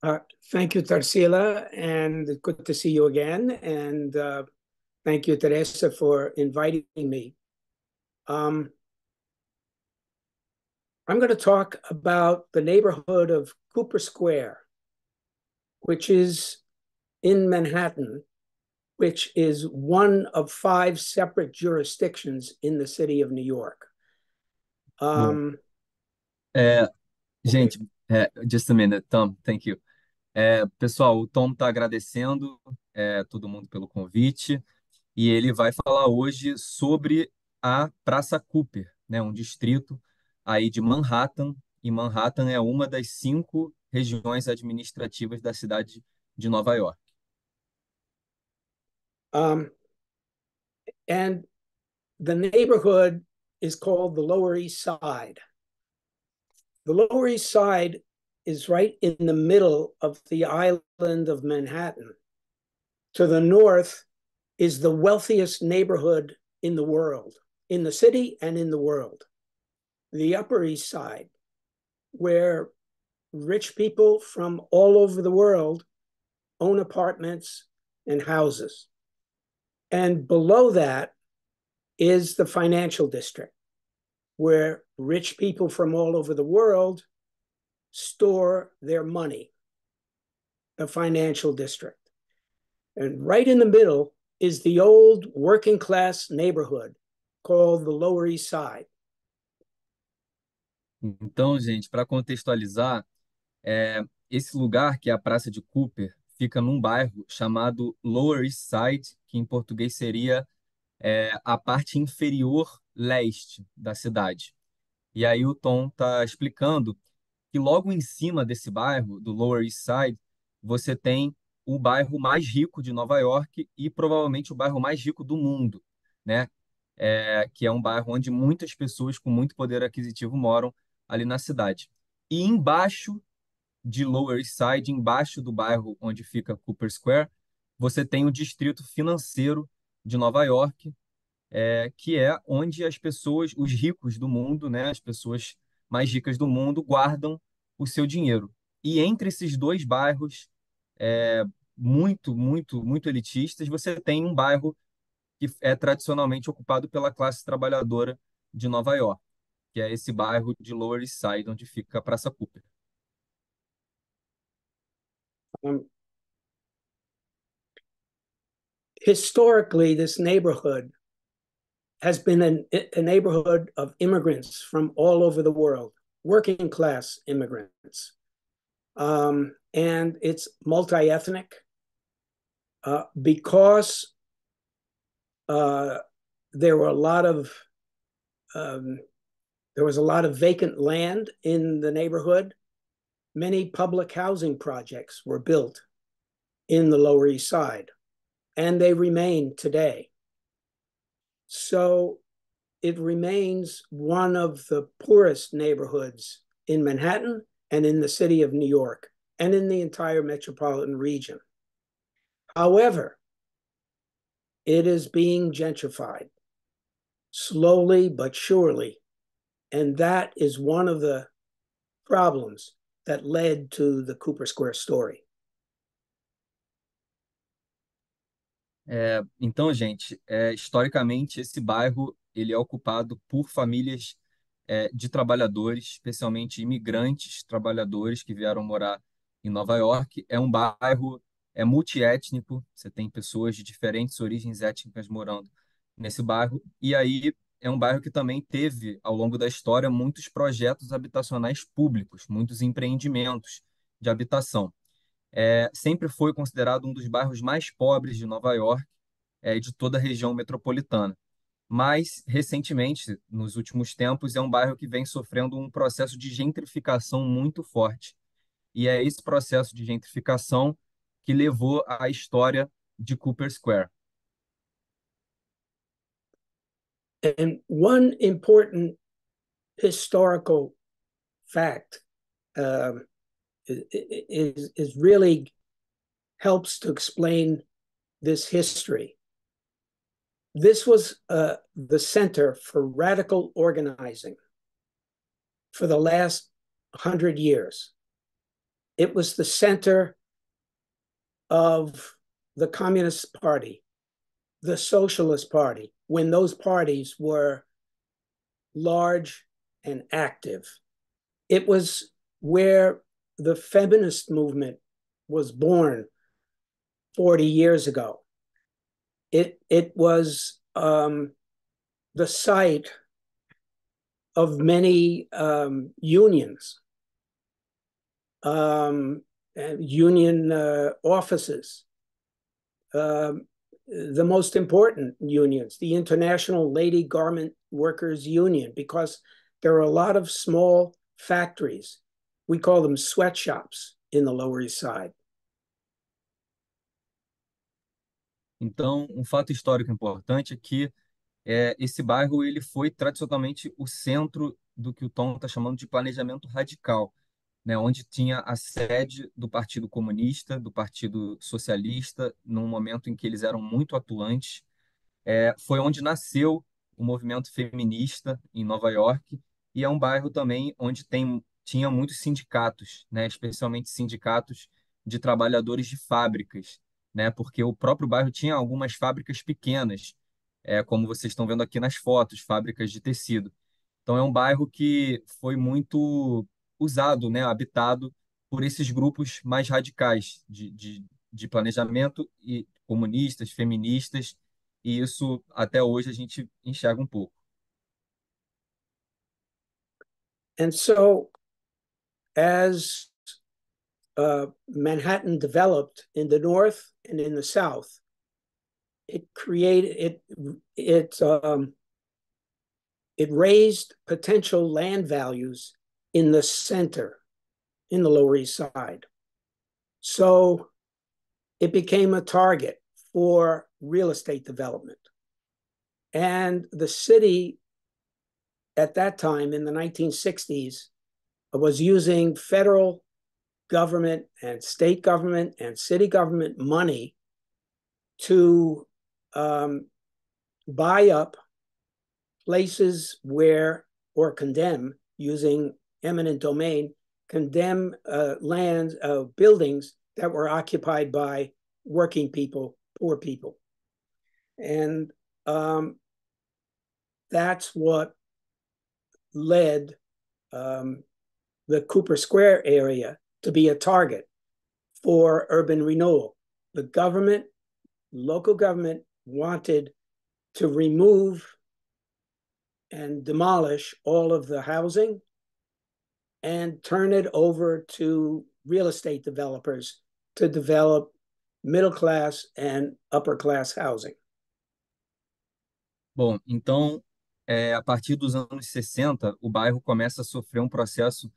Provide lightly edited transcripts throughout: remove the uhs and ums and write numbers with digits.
Uh, Thank you, Tarsila, and good to see you again. And thank you, Teresa, for inviting me. Um, I'm going to talk about the neighborhood of Cooper Square, which is in Manhattan, which is one of five separate jurisdictions in the city of New York. Bom, Um, é, okay. gente, just a minute, Tom, thank you. Pessoal, o Tom está agradecendo todo mundo pelo convite e ele vai falar hoje sobre a Praça Cooper, né, um distrito aí de Manhattan, e Manhattan é uma das cinco regiões administrativas da cidade de Nova York. Um, and the neighborhood is called the Lower East Side. The Lower East Side is right in the middle of the island of Manhattan. To the north is the wealthiest neighborhood in the world, in the city and in the world. The Upper East Side, where rich people from all over the world own apartments and houses. And below that is the financial district, where rich people from all over the world store their money, the financial district. And right in the middle is the old working class neighborhood called the Lower East Side. Então, gente, para contextualizar, esse lugar, que é a Praça de Cooper, fica num bairro chamado Lower East Side, que em português seria a parte inferior leste da cidade. E aí o Tom está explicando que logo em cima desse bairro, do Lower East Side, você tem o bairro mais rico de Nova York e provavelmente o bairro mais rico do mundo, né? Que é um bairro onde muitas pessoas com muito poder aquisitivo moram ali na cidade. E embaixo de Lower East Side, embaixo do bairro onde fica Cooper Square, você tem o distrito financeiro de Nova York, que é onde as pessoas, os ricos do mundo, né, as pessoas mais ricas do mundo, guardam o seu dinheiro. E entre esses dois bairros, é, muito elitistas, você tem um bairro que é tradicionalmente ocupado pela classe trabalhadora de Nova York, que é esse bairro de Lower East Side, onde fica a Praça Cooper. Um, Historically, this neighborhood has been a neighborhood of immigrants from all over the world, working class immigrants. And it's multi ethnic because uh, there were a lot of um, there was a lot of vacant land in the neighborhood. Many public housing projects were built in the Lower East Side, and they remain today. So it remains one of the poorest neighborhoods in Manhattan and in the city of New York and in the entire metropolitan region. However, it is being gentrified slowly but surely. And that is one of the problems that led to the Cooper Square story. Então, gente, historicamente, esse bairro ele é ocupado por famílias de trabalhadores, especialmente imigrantes trabalhadores que vieram morar em Nova York. É um bairro multiétnico, você tem pessoas de diferentes origens étnicas morando nesse bairro. E aí é um bairro que também teve, ao longo da história, muitos projetos habitacionais públicos, muitos empreendimentos de habitação. Sempre foi considerado um dos bairros mais pobres de Nova York, e de toda a região metropolitana. Mas, recentemente, nos últimos tempos, é um bairro que vem sofrendo um processo de gentrificação muito forte. E é esse processo de gentrificação que levou à história de Cooper Square. And one important historical fact is really helps to explain this history. This was the center for radical organizing for the last 100 years. it was the center of the Communist Party, the Socialist Party, when those parties were large and active. It was where the feminist movement was born 40 years ago. It was the site of many unions, union offices, the most important unions, the International Lady Garment Workers Union, because there are a lot of small factories. We call them sweatshops in the Lower East Side. Então, um fato histórico importante é que esse bairro ele foi tradicionalmente o centro do que o Tom está chamando de planejamento radical, né, onde tinha a sede do Partido Comunista, do Partido Socialista, num momento em que eles eram muito atuantes. Foi onde nasceu o movimento feminista em Nova York, e é um bairro também onde tinha muitos sindicatos, né, especialmente sindicatos de trabalhadores de fábricas, né, porque o próprio bairro tinha algumas fábricas pequenas, como vocês estão vendo aqui nas fotos, fábricas de tecido. Então, é um bairro que foi muito usado, né, habitado por esses grupos mais radicais de planejamento e comunistas, feministas, e isso até hoje a gente enxerga um pouco. And so, as Manhattan developed in the north and in the south, it created it raised potential land values in the center, in the Lower East Side. So it became a target for real estate development. And the city at that time in the 1960s was using federal government and state government and city government money to buy up places where, or condemn, using eminent domain, condemn lands, buildings that were occupied by working people, poor people. And that's what led the Cooper Square area to be a target for urban renewal. The government, local government, wanted to remove and demolish all of the housing and turn it over to real estate developers to develop middle class and upper class housing. Bom, então, a partir dos anos 60, o bairro começa a sofrer um processo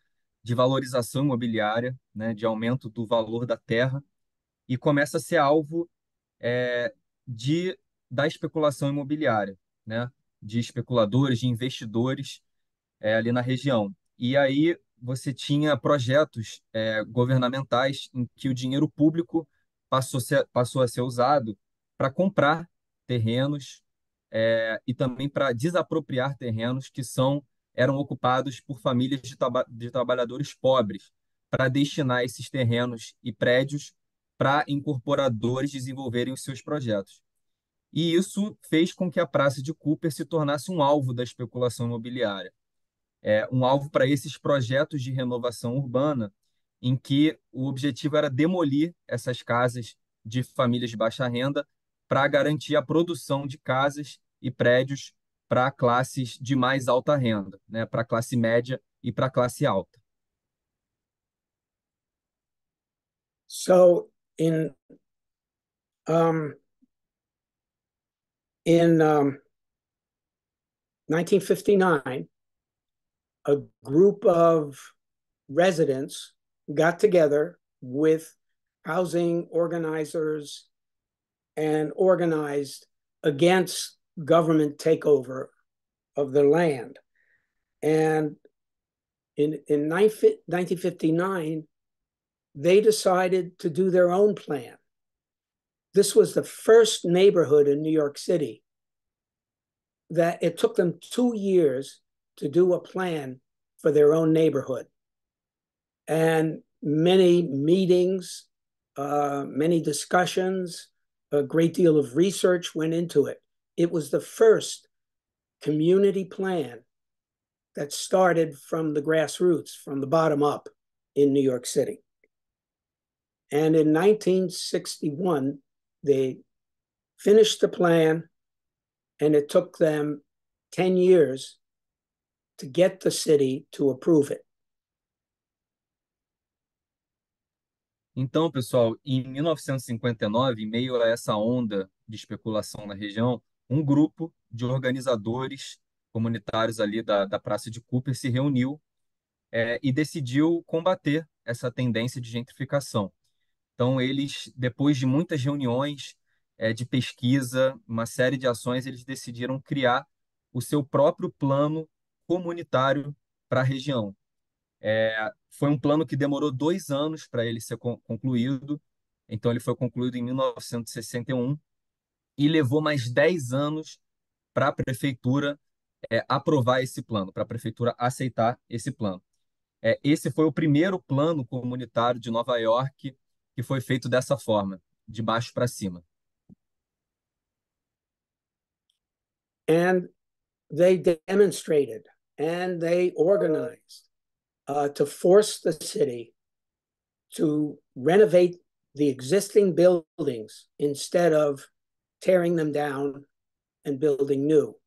de valorização imobiliária, né, de aumento do valor da terra, e começa a ser alvo é, de, da especulação imobiliária, né, de especuladores, de investidores ali na região. E aí você tinha projetos governamentais em que o dinheiro público passou a ser usado para comprar terrenos e também para desapropriar terrenos que eram ocupados por famílias de trabalhadores pobres, para destinar esses terrenos e prédios para incorporadores desenvolverem os seus projetos. E isso fez com que a Praça de Cooper se tornasse um alvo da especulação imobiliária, um alvo para esses projetos de renovação urbana, em que o objetivo era demolir essas casas de famílias de baixa renda para garantir a produção de casas e prédios para classes de mais alta renda, né, para a classe média e para a classe alta. So um, in 1959, a group of residents got together with housing organizers and organized against government takeover of the land. And in 1959, they decided to do their own plan. This was the first neighborhood in New York City that it took them 2 years to do a plan for their own neighborhood. And many meetings, many discussions, a great deal of research went into it. It was the first community plan that started from the grassroots, from the bottom up in New York City. And in 1961, they finished the plan, and it took them 10 years to get the city to approve it. Então, pessoal, em 1959, em meio a essa onda de especulação na região, um grupo de organizadores comunitários ali da Praça de Cooper se reuniu, e decidiu combater essa tendência de gentrificação. Então, eles, depois de muitas reuniões, de pesquisa, uma série de ações, eles decidiram criar o seu próprio plano comunitário para a região. Foi um plano que demorou 2 anos para ele ser concluído. Então, ele foi concluído em 1961 e levou mais 10 anos para a prefeitura aprovar esse plano, para a prefeitura aceitar esse plano. Esse foi o primeiro plano comunitário de Nova York que foi feito dessa forma, de baixo para cima. And they demonstrated and they organized to force the city to renovate the existing buildings instead of tearing them down and building new.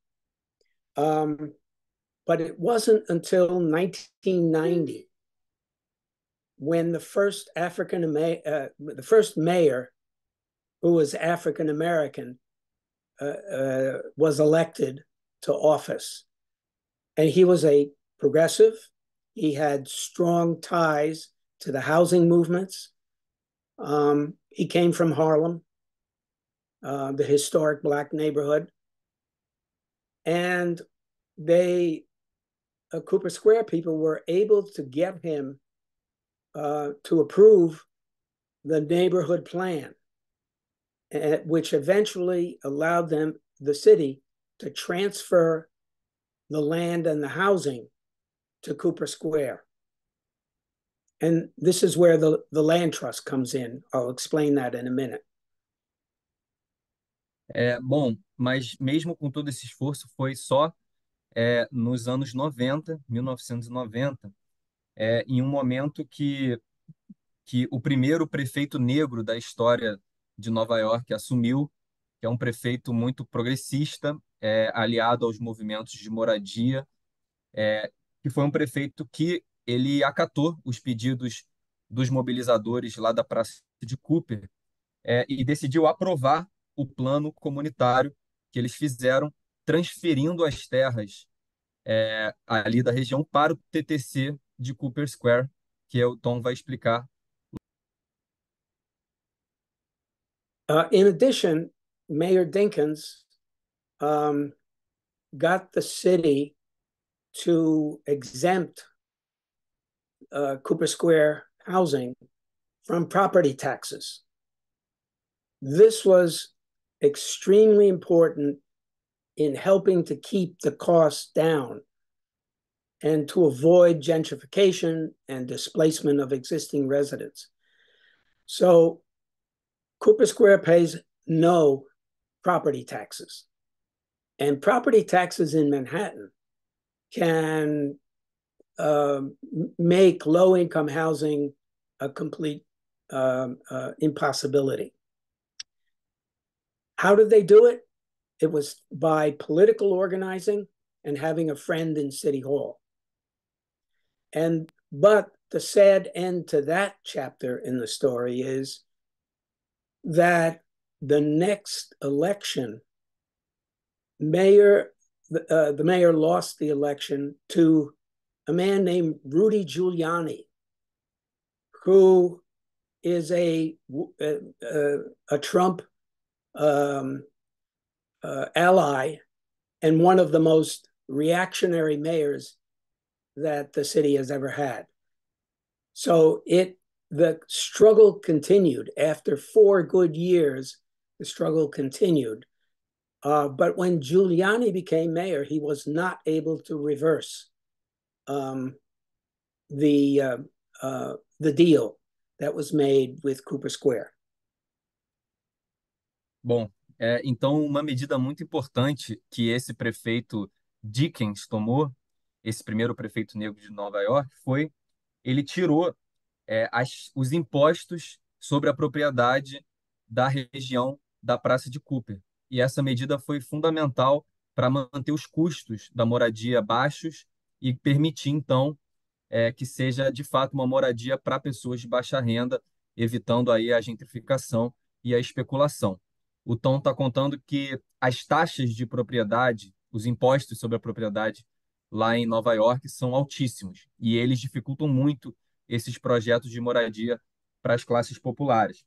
But it wasn't until 1990 when the first mayor, who was African American, was elected to office. And he was a progressive. He had strong ties to the housing movements. He came from Harlem, the historic Black neighborhood. And Cooper Square people were able to get him to approve the neighborhood plan, which eventually allowed the city, to transfer the land and the housing to Cooper Square. And this is where the land trust comes in. I'll explain that in a minute. Bom, mas mesmo com todo esse esforço, foi só nos anos 90, 1990, em um momento que o primeiro prefeito negro da história de Nova York assumiu, que é um prefeito muito progressista, aliado aos movimentos de moradia, que foi um prefeito que ele acatou os pedidos dos mobilizadores lá da Praça de Cooper, e decidiu aprovar o plano comunitário que eles fizeram, transferindo as terras ali da região para o TTC de Cooper Square, que o Tom vai explicar. In addition, Mayor Dinkins got the city to exempt Cooper Square housing from property taxes. This was extremely important in helping to keep the costs down and to avoid gentrification and displacement of existing residents. So Cooper Square pays no property taxes. And property taxes in Manhattan can make low-income housing a complete impossibility. How did they do it? It was by political organizing and having a friend in City Hall. But the sad end to that chapter in the story is that the next election, the mayor lost the election to a man named Rudy Giuliani, who is a Trump ally and one of the most reactionary mayors that the city has ever had. So the struggle continued. After 4 good years, the struggle continued. But when Giuliani became mayor, he was not able to reverse the the deal that was made with Cooper Square? Bom, então uma medida muito importante que esse prefeito Dickens tomou, esse primeiro prefeito negro de Nova York, foi ele tirou os impostos sobre a propriedade da região da Praça de Cooper. E essa medida foi fundamental para manter os custos da moradia baixos e permitir, então, que seja de fato uma moradia para pessoas de baixa renda, evitando aí a gentrificação e a especulação. O Tom está contando que as taxas de propriedade, os impostos sobre a propriedade lá em Nova York são altíssimos e eles dificultam muito esses projetos de moradia para as classes populares.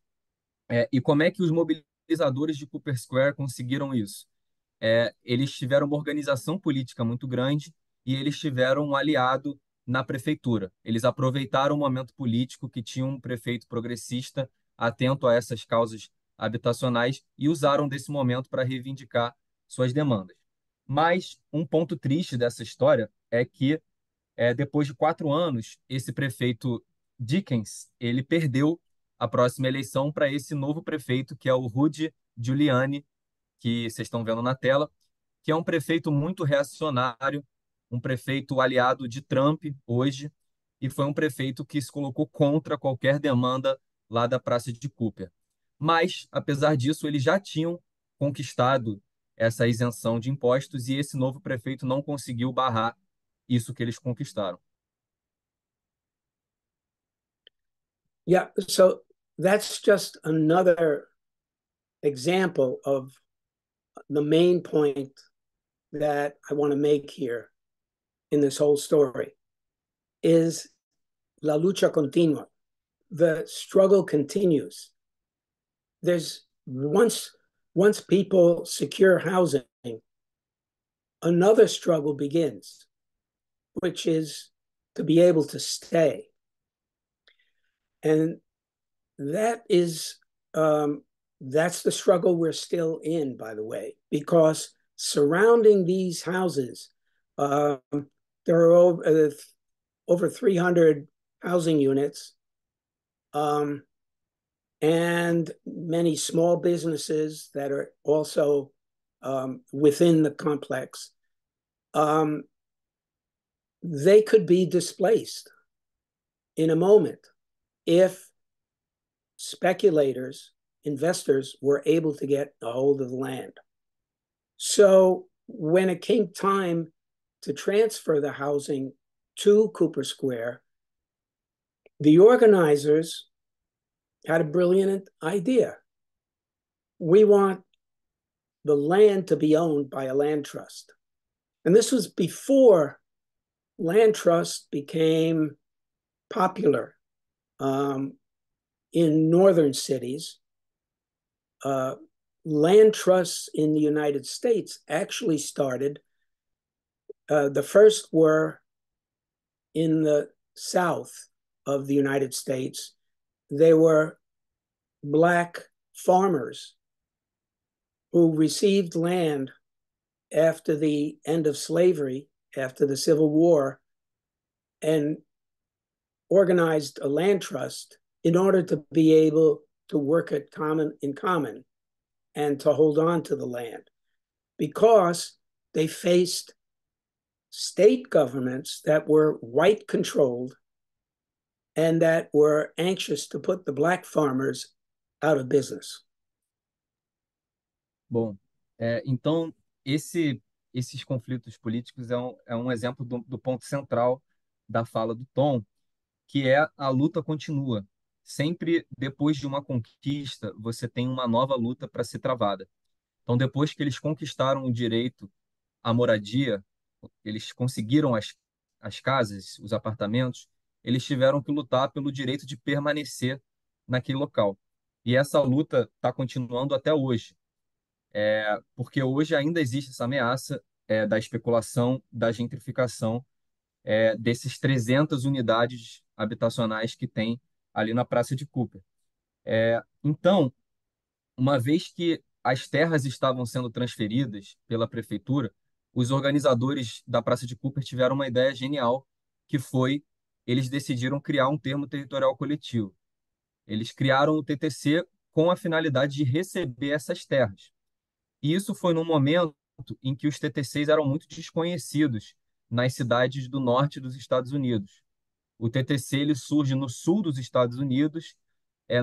E como é que os mobilizadores de Cooper Square conseguiram isso? Eles tiveram uma organização política muito grande e eles tiveram um aliado na prefeitura. Eles aproveitaram o momento político que tinha um prefeito progressista atento a essas causas habitacionais e usaram desse momento para reivindicar suas demandas. Mas um ponto triste dessa história é que, depois de 4 anos, esse prefeito Dickens ele perdeu a próxima eleição para esse novo prefeito, que é o Rudy Giuliani, que vocês estão vendo na tela, que é um prefeito muito reacionário, um prefeito aliado de Trump hoje, e foi um prefeito que se colocou contra qualquer demanda lá da Praça de Cooper. Mas, apesar disso, eles já tinham conquistado essa isenção de impostos e esse novo prefeito não conseguiu barrar isso que eles conquistaram. Yeah, so that's just another example of the main point that I want to make here in this whole story is la lucha continua. The struggle continues. There's once people secure housing, another struggle begins, which is to be able to stay. And that is that's the struggle we're still in, by the way, because surrounding these houses, there are over 300 housing units, and many small businesses that are also within the complex. They could be displaced in a moment if speculators, investors were able to get a hold of the land. So when it came time to transfer the housing to Cooper Square, the organizers had a brilliant idea. We want the land to be owned by a land trust. And this was before land trust became popular in northern cities. Land trusts in the United States actually started. The first were in the south of the United States. They were Black farmers who received land after the end of slavery, after the Civil War, and organized a land trust in order to be able to work in common and to hold on to the land, because they faced state governments that were white controlled and that were anxious to put the Black farmers out of business. Bom, então esses conflitos políticos é um exemplo do ponto central da fala do Tom, que é a luta continua. Sempre depois de uma conquista, você tem uma nova luta para ser travada. Então, depois que eles conquistaram o direito à moradia, eles conseguiram as casas, os apartamentos, eles tiveram que lutar pelo direito de permanecer naquele local. E essa luta está continuando até hoje, porque hoje ainda existe essa ameaça da especulação, da gentrificação, desses 300 unidades habitacionais que tem ali na Praça de Cooper. Então, uma vez que as terras estavam sendo transferidas pela prefeitura, os organizadores da Praça de Cooper tiveram uma ideia genial, que foi eles decidiram criar um termo territorial coletivo. Eles criaram o TTC com a finalidade de receber essas terras. E isso foi num momento em que os TTCs eram muito desconhecidos nas cidades do norte dos Estados Unidos. O TTC ele surge no sul dos Estados Unidos,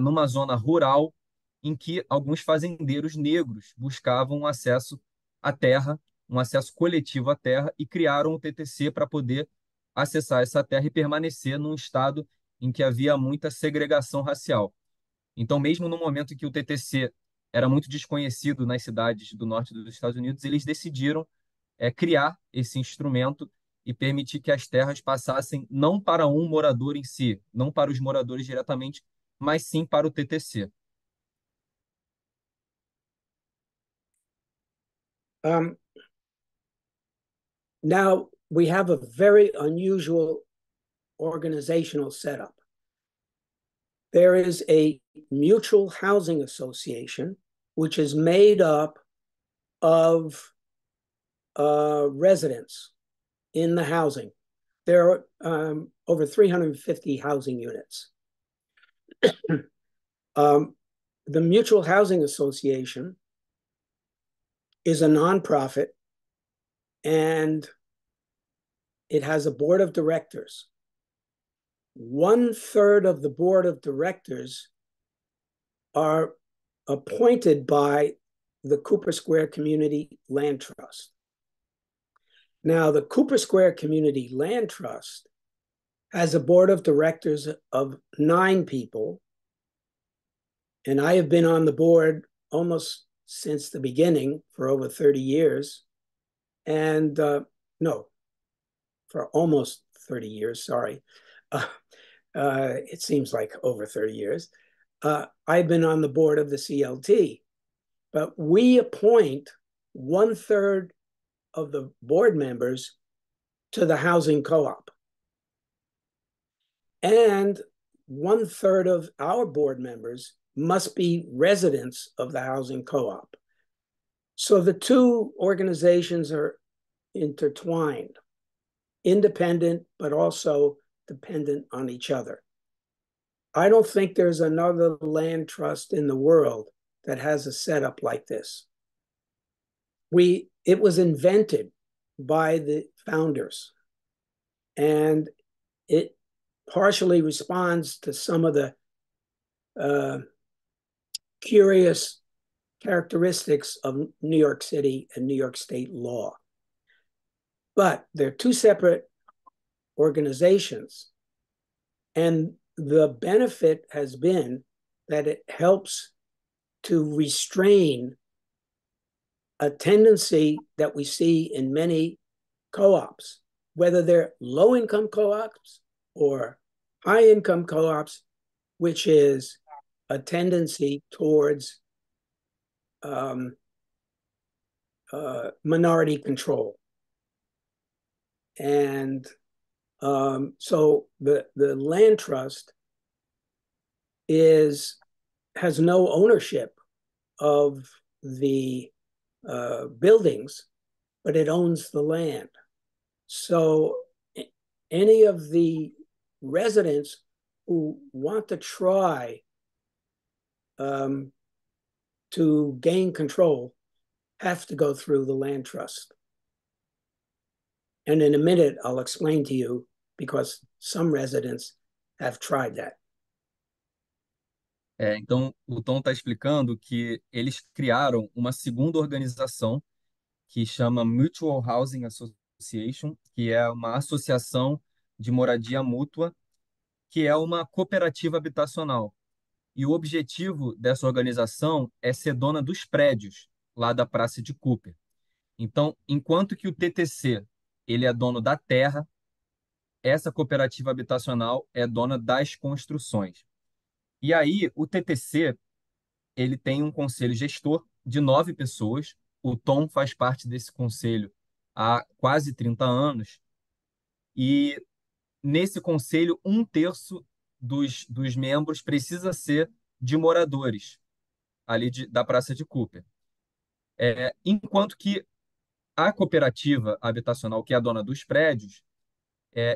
numa zona rural, em que alguns fazendeiros negros buscavam um acesso à terra, um acesso coletivo à terra, e criaram o TTC para poder acessar essa terra e permanecer num estado em que havia muita segregação racial. Então, mesmo no momento em que o TTC era muito desconhecido nas cidades do norte dos Estados Unidos, eles decidiram criar esse instrumento e permitir que as terras passassem não para um morador em si, não para os moradores diretamente, mas sim para o TTC. Um, Now we have a very unusual organizational setup. There is a mutual housing association, which is made up of residents in the housing. There are over 350 housing units. The Mutual Housing Association is a nonprofit, and it has a board of directors. 1/3 of the board of directors are appointed by the Cooper Square Community Land Trust. Now, the Cooper Square Community Land Trust has a board of directors of 9 people, and I have been on the board almost since the beginning for over 30 years. And no, for almost 30 years, sorry. It seems like over 30 years. I've been on the board of the CLT, but we appoint 1/3 of the board members to the housing co-op. And 1/3 of our board members must be residents of the housing co-op. So the two organizations are intertwined, independent, but also dependent on each other. I don't think there's another land trust in the world that has a setup like this. It was invented by the founders, and it partially responds to some of the curious characteristics of New York City and New York State law. But they're two separate organizations, and the benefit has been that it helps to restrain a tendency that we see in many co-ops, whether they're low-income co-ops or high-income co-ops, which is a tendency towards minority control. And so the land trust has no ownership of the buildings, but it owns the land. So any of the residents who want to try to gain control have to go through the land trust. And in a minute, I'll explain to you, because some residents have tried that. Então, o Tom está explicando que eles criaram uma segunda organização que chama Mutual Housing Association, que é uma associação de moradia mútua, que é uma cooperativa habitacional. E o objetivo dessa organização é ser dona dos prédios lá da Praça de Cooper. Então, enquanto que o TTC ele é dono da terra, essa cooperativa habitacional é dona das construções. E aí, o TTC ele tem um conselho gestor de 9 pessoas. O Tom faz parte desse conselho há quase 30 anos. E nesse conselho, 1/3 dos membros precisa ser de moradores ali da Praça de Cooper. Enquanto que a cooperativa habitacional, que é a dona dos prédios,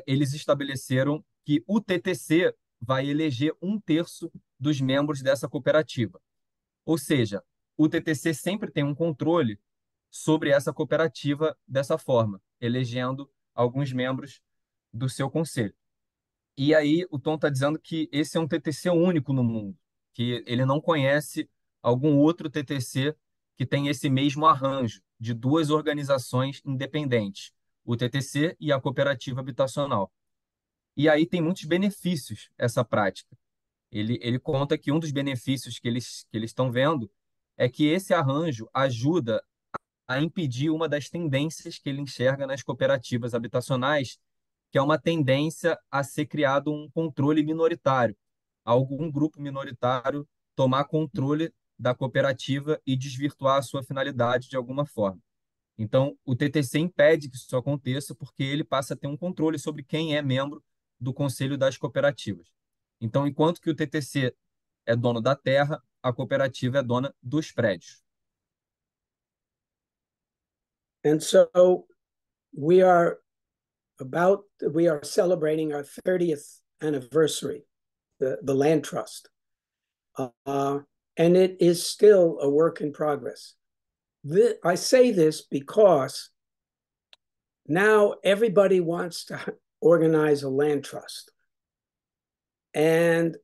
eles estabeleceram que o TTC vai eleger um terço dos membros dessa cooperativa. Ou seja, o TTC sempre tem um controle sobre essa cooperativa dessa forma, elegendo alguns membros do seu conselho. E aí o Tom está dizendo que esse é um TTC único no mundo, que ele não conhece algum outro TTC que tem esse mesmo arranjo de duas organizações independentes, o TTC e a cooperativa habitacional. E aí tem muitos benefícios essa prática. Ele conta que um dos benefícios que eles estão vendo é que esse arranjo ajuda a impedir uma das tendências que ele enxerga nas cooperativas habitacionais, que é uma tendência a ser criado um controle minoritário, algum grupo minoritário tomar controle da cooperativa e desvirtuar a sua finalidade de alguma forma. Então, o TTC impede que isso aconteça porque ele passa a ter um controle sobre quem é membro do conselho das cooperativas. Então, enquanto que o TTC é dono da terra, a cooperativa é dona dos prédios. And so we are we are celebrating our 30th anniversary, the land trust. And it is still a work in progress. I say this because now everybody wants to organize a land trust. And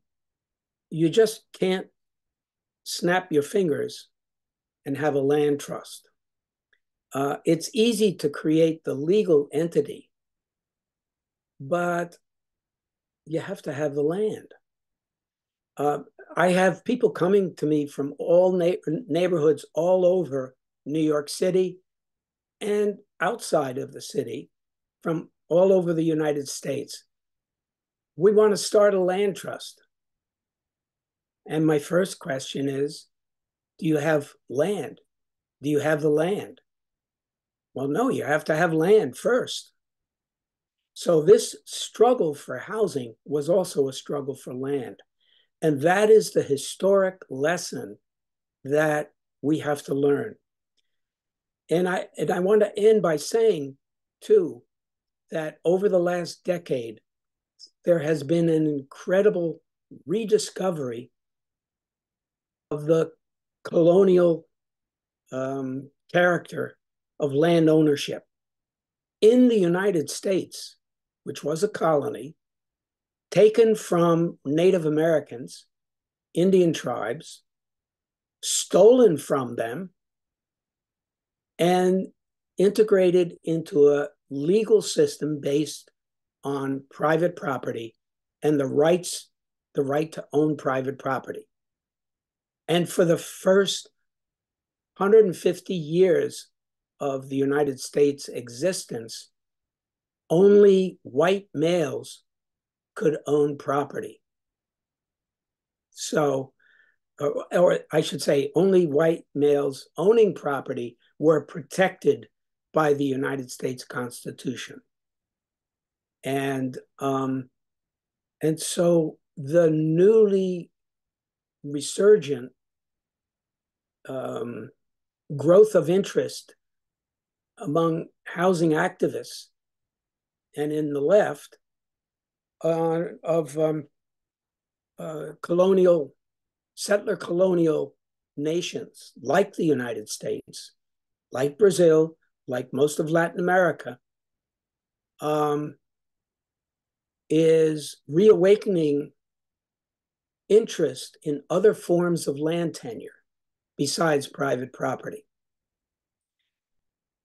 you just can't snap your fingers and have a land trust. It's easy to create the legal entity, but you have to have the land. I have people coming to me from all neighborhoods all over New York City and outside of the city, from all over the United States. We want to start a land trust. And my first question is, do you have land? Do you have the land? Well, no, you have to have land first. So this struggle for housing was also a struggle for land. And that is the historic lesson that we have to learn. And I want to end by saying, too, that over the last decade, there has been an incredible rediscovery of the colonial character of land ownership. In the United States, which was a colony, taken from Native Americans, Indian tribes, stolen from them, and integrated into a legal system based on private property and the right to own private property. And for the first 150 years of the United States existence, only white males could own property. So, or I should say, only white males owning property were protected by the United States Constitution. And so the newly resurgent growth of interest among housing activists and in the left of settler colonial nations like the United States, like Brazil, like most of Latin America, is reawakening interest in other forms of land tenure besides private property.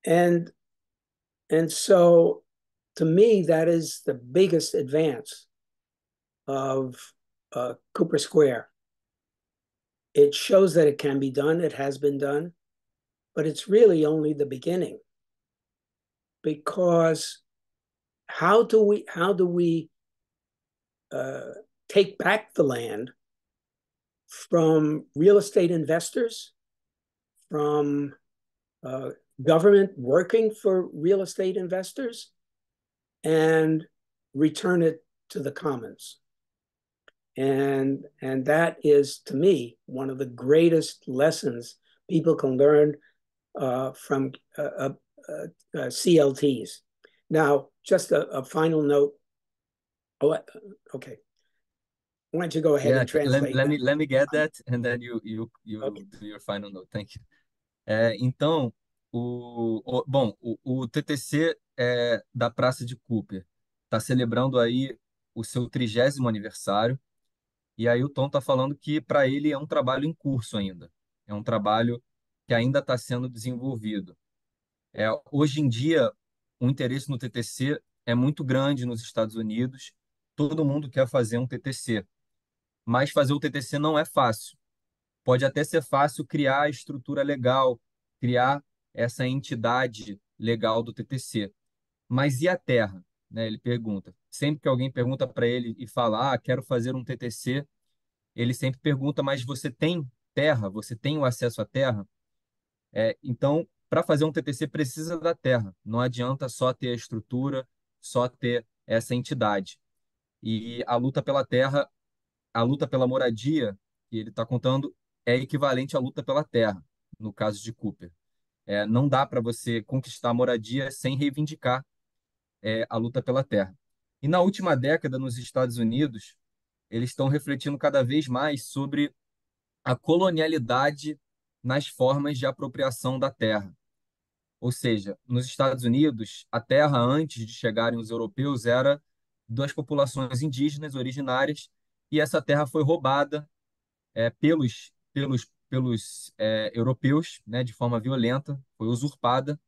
And so, to me, that is the biggest advance of Cooper Square. It shows that it can be done, it has been done, but it's really only the beginning. Because how do we take back the land from real estate investors, from government working for real estate investors, and return it to the commons? And that is, to me, one of the greatest lessons people can learn from CLTs. Now, just a final note. Oh, okay. Why don't you go ahead Yeah, and translate that? let me get that, and then you Okay. do your final note. Thank you. Então, bom, o TTC da Praça de Cooper está celebrando aí o seu 30º aniversário, e aí o Tom está falando que para ele é um trabalho em curso ainda, é um trabalho que ainda está sendo desenvolvido. Hoje em dia, o interesse no TTC é muito grande nos Estados Unidos, todo mundo quer fazer um TTC, mas fazer o TTC não é fácil. Pode até ser fácil criar a estrutura legal, criar essa entidade legal do TTC. Mas e a terra? Né? Ele pergunta. Sempre que alguém pergunta para ele e fala, quero fazer um TTC, ele sempre pergunta, mas você tem terra? Você tem o acesso à terra? Então, para fazer um TTC precisa da terra. Não adianta só ter a estrutura, só ter essa entidade. E a luta pela terra, a luta pela moradia, que ele está contando, é equivalente à luta pela terra, no caso de Cooper. Não dá para você conquistar a moradia sem reivindicar a luta pela terra. E na última década, nos Estados Unidos, eles estão refletindo cada vez mais sobre a colonialidade nas formas de apropriação da terra. Ou seja, nos Estados Unidos, a terra, antes de chegarem os europeus, era das populações indígenas originárias, e essa terra foi roubada pelos europeus, né, de forma violenta, foi usurpada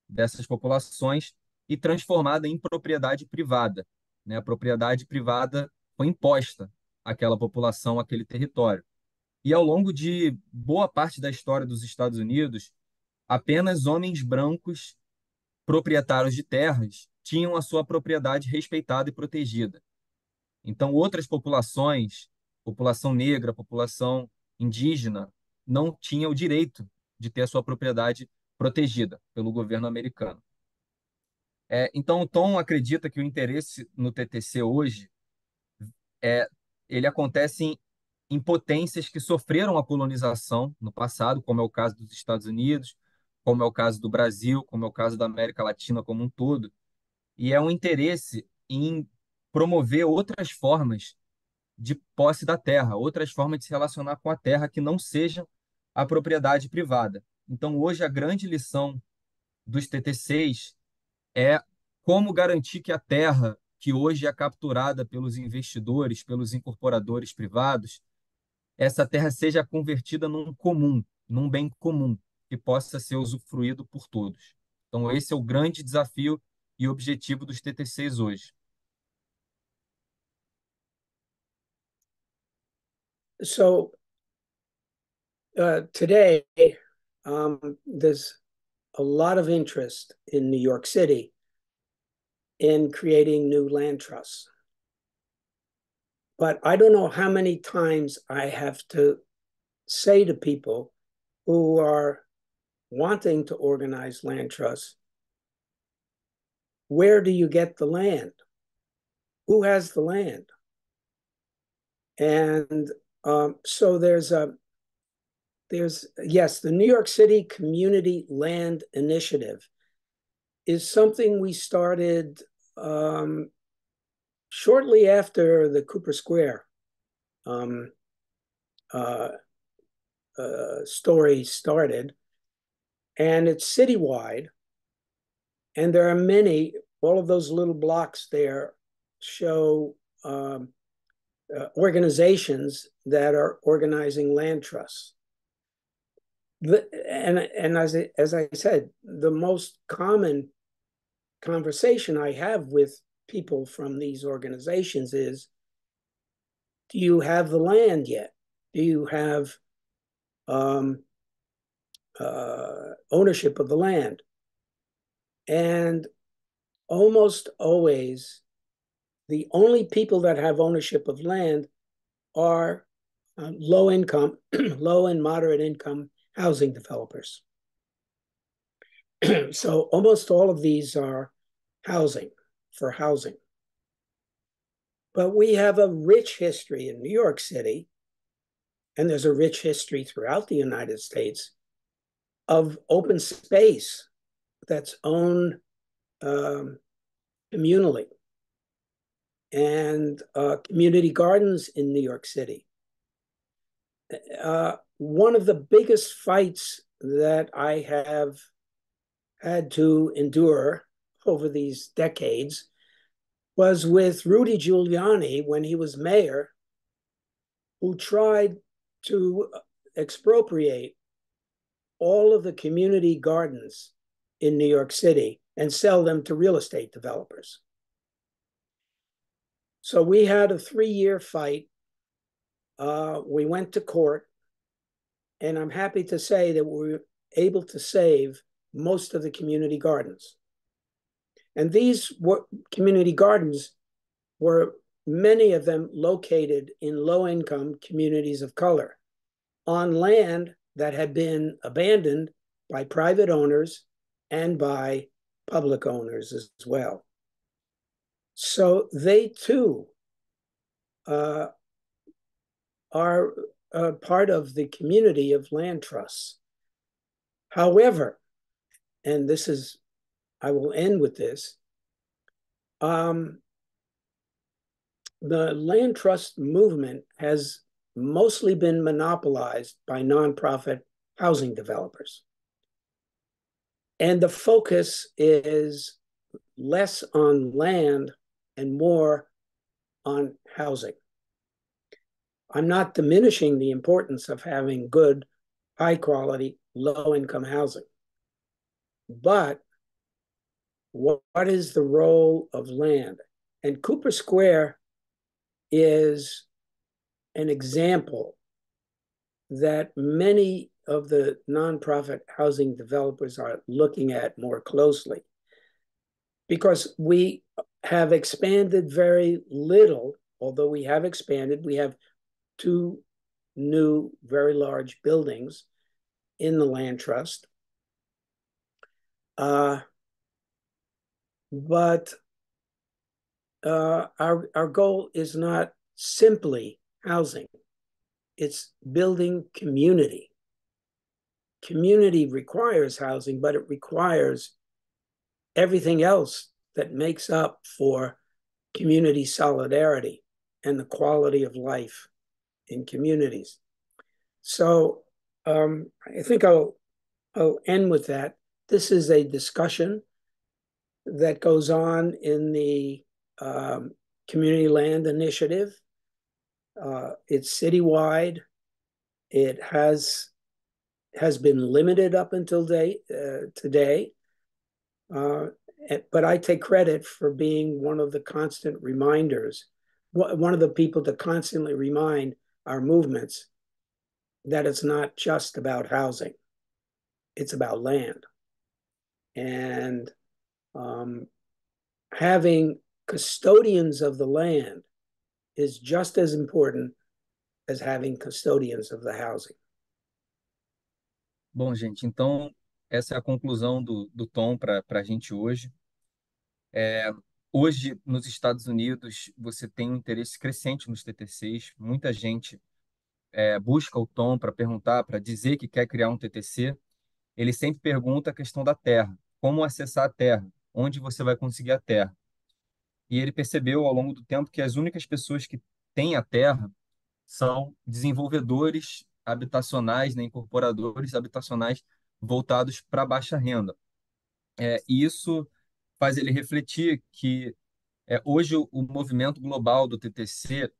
dessas populações e transformada em propriedade privada. Né? A propriedade privada foi imposta àquela população, àquele território. E ao longo de boa parte da história dos Estados Unidos, apenas homens brancos proprietários de terras tinham a sua propriedade respeitada e protegida. Então, outras populações, população negra, população indígena, não tinham o direito de ter a sua propriedade protegida pelo governo americano. Então, o Tom acredita que o interesse no TTC hoje é, ele acontece em potências que sofreram a colonização no passado, como é o caso dos Estados Unidos, como é o caso do Brasil, como é o caso da América Latina como um todo, e é um interesse em promover outras formas de posse da terra, outras formas de se relacionar com a terra que não sejam a propriedade privada. Então, hoje, a grande lição dos TTCs é como garantir que a terra, que hoje é capturada pelos investidores, pelos incorporadores privados, essa terra seja convertida num comum, num bem comum, que possa ser usufruído por todos. Então, esse é o grande desafio e objetivo dos TTCs hoje. So today, there's a lot of interest in New York City in creating new land trusts. But I don't know how many times I have to say to people who are wanting to organize land trusts, where do you get the land? Who has the land? And so yes, the New York City Community Land Initiative is something we started shortly after the Cooper Square um, uh, story started, and it's citywide. And there are many, all of those little blocks there show organizations that are organizing land trusts. And as I said, the most common conversation I have with people from these organizations is, do you have the land yet? Do you have ownership of the land? And almost always, the only people that have ownership of land are low income, low and moderate income housing developers. So almost all of these are housing, for housing. But we have a rich history in New York City, and there's a rich history throughout the United States of open space that's owned communally. and community gardens in New York City. One of the biggest fights that I have had to endure over these decades was with Rudy Giuliani when he was mayor, who tried to expropriate all of the community gardens in New York City and sell them to real estate developers. So we had a 3-year fight. We went to court, and I'm happy to say that we were able to save most of the community gardens. And these community gardens were, many of them, located in low-income communities of color on land that had been abandoned by private owners and by public owners as well. So they too are part of the community of land trusts. However, and this is, I will end with this, the land trust movement has mostly been monopolized by nonprofit housing developers. And the focus is less on land and more on housing. I'm not diminishing the importance of having good, high quality, low income housing. But what is the role of land? And Cooper Square is an example that many of the nonprofit housing developers are looking at more closely, because we have expanded very little. Although we have expanded, we have 2 new very large buildings in the land trust. But our goal is not simply housing. It's building community. Community requires housing, but it requires everything else that makes up for community solidarity and the quality of life in communities. So I think I'll end with that. This is a discussion that goes on in the Community Land Initiative. It's citywide. It has been limited up until today. But I take credit for being one of the constant reminders, one of the people to constantly remind our movements that it's not just about housing, it's about land. And having custodians of the land is just as important as having custodians of the housing. Bom, gente, então essa é a conclusão do Tom para a gente hoje. Hoje, nos Estados Unidos, você tem um interesse crescente nos TTCs. Muita gente busca o Tom para perguntar, para dizer que quer criar um TTC. Ele sempre pergunta a questão da terra. Como acessar a terra? Onde você vai conseguir a terra? E ele percebeu ao longo do tempo que as únicas pessoas que têm a terra são desenvolvedores habitacionais, né, incorporadores habitacionais voltados para baixa renda. E isso faz ele refletir que hoje o movimento global do TTC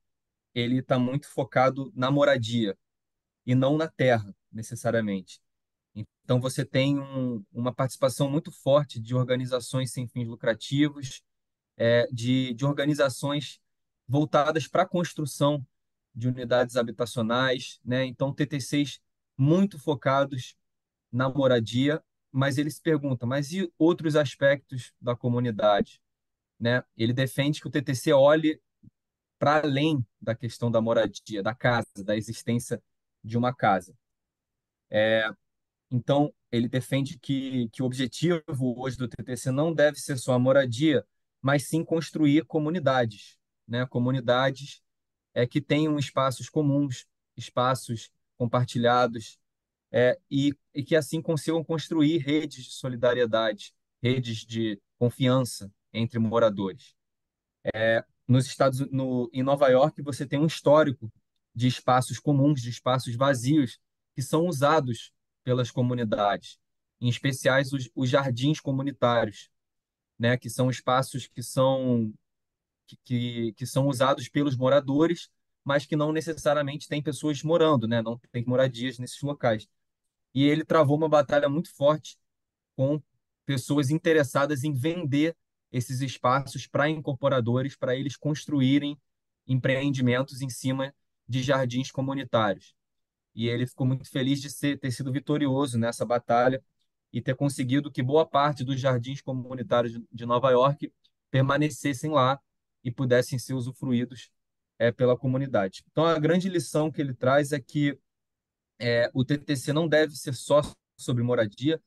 ele está muito focado na moradia e não na terra, necessariamente. Então, você tem uma participação muito forte de organizações sem fins lucrativos, de organizações voltadas para a construção de unidades habitacionais, né? Então, TTCs muito focados na moradia, mas ele se pergunta, mas e outros aspectos da comunidade, né? Ele defende que o TTC olhe para além da questão da moradia, da casa, da existência de uma casa. Então, ele defende que o objetivo hoje do TTC não deve ser só a moradia, mas sim construir comunidades, né? Comunidades que tenham espaços comuns, espaços compartilhados, e que assim consigam construir redes de solidariedade, redes de confiança entre moradores. em Nova York, você tem um histórico de espaços comuns, de espaços vazios, que são usados pelas comunidades, em especiais os jardins comunitários, né, que são espaços que são usados pelos moradores, mas que não necessariamente têm pessoas morando, né, não tem moradias nesses locais. E ele travou uma batalha muito forte com pessoas interessadas em vender esses espaços para incorporadores, para eles construírem empreendimentos em cima de jardins comunitários. E ele ficou muito feliz de ter sido vitorioso nessa batalha e ter conseguido que boa parte dos jardins comunitários de Nova York permanecessem lá e pudessem ser usufruídos pela comunidade. Então, a grande lição que ele traz é que o TTC não deve ser só sobre moradia,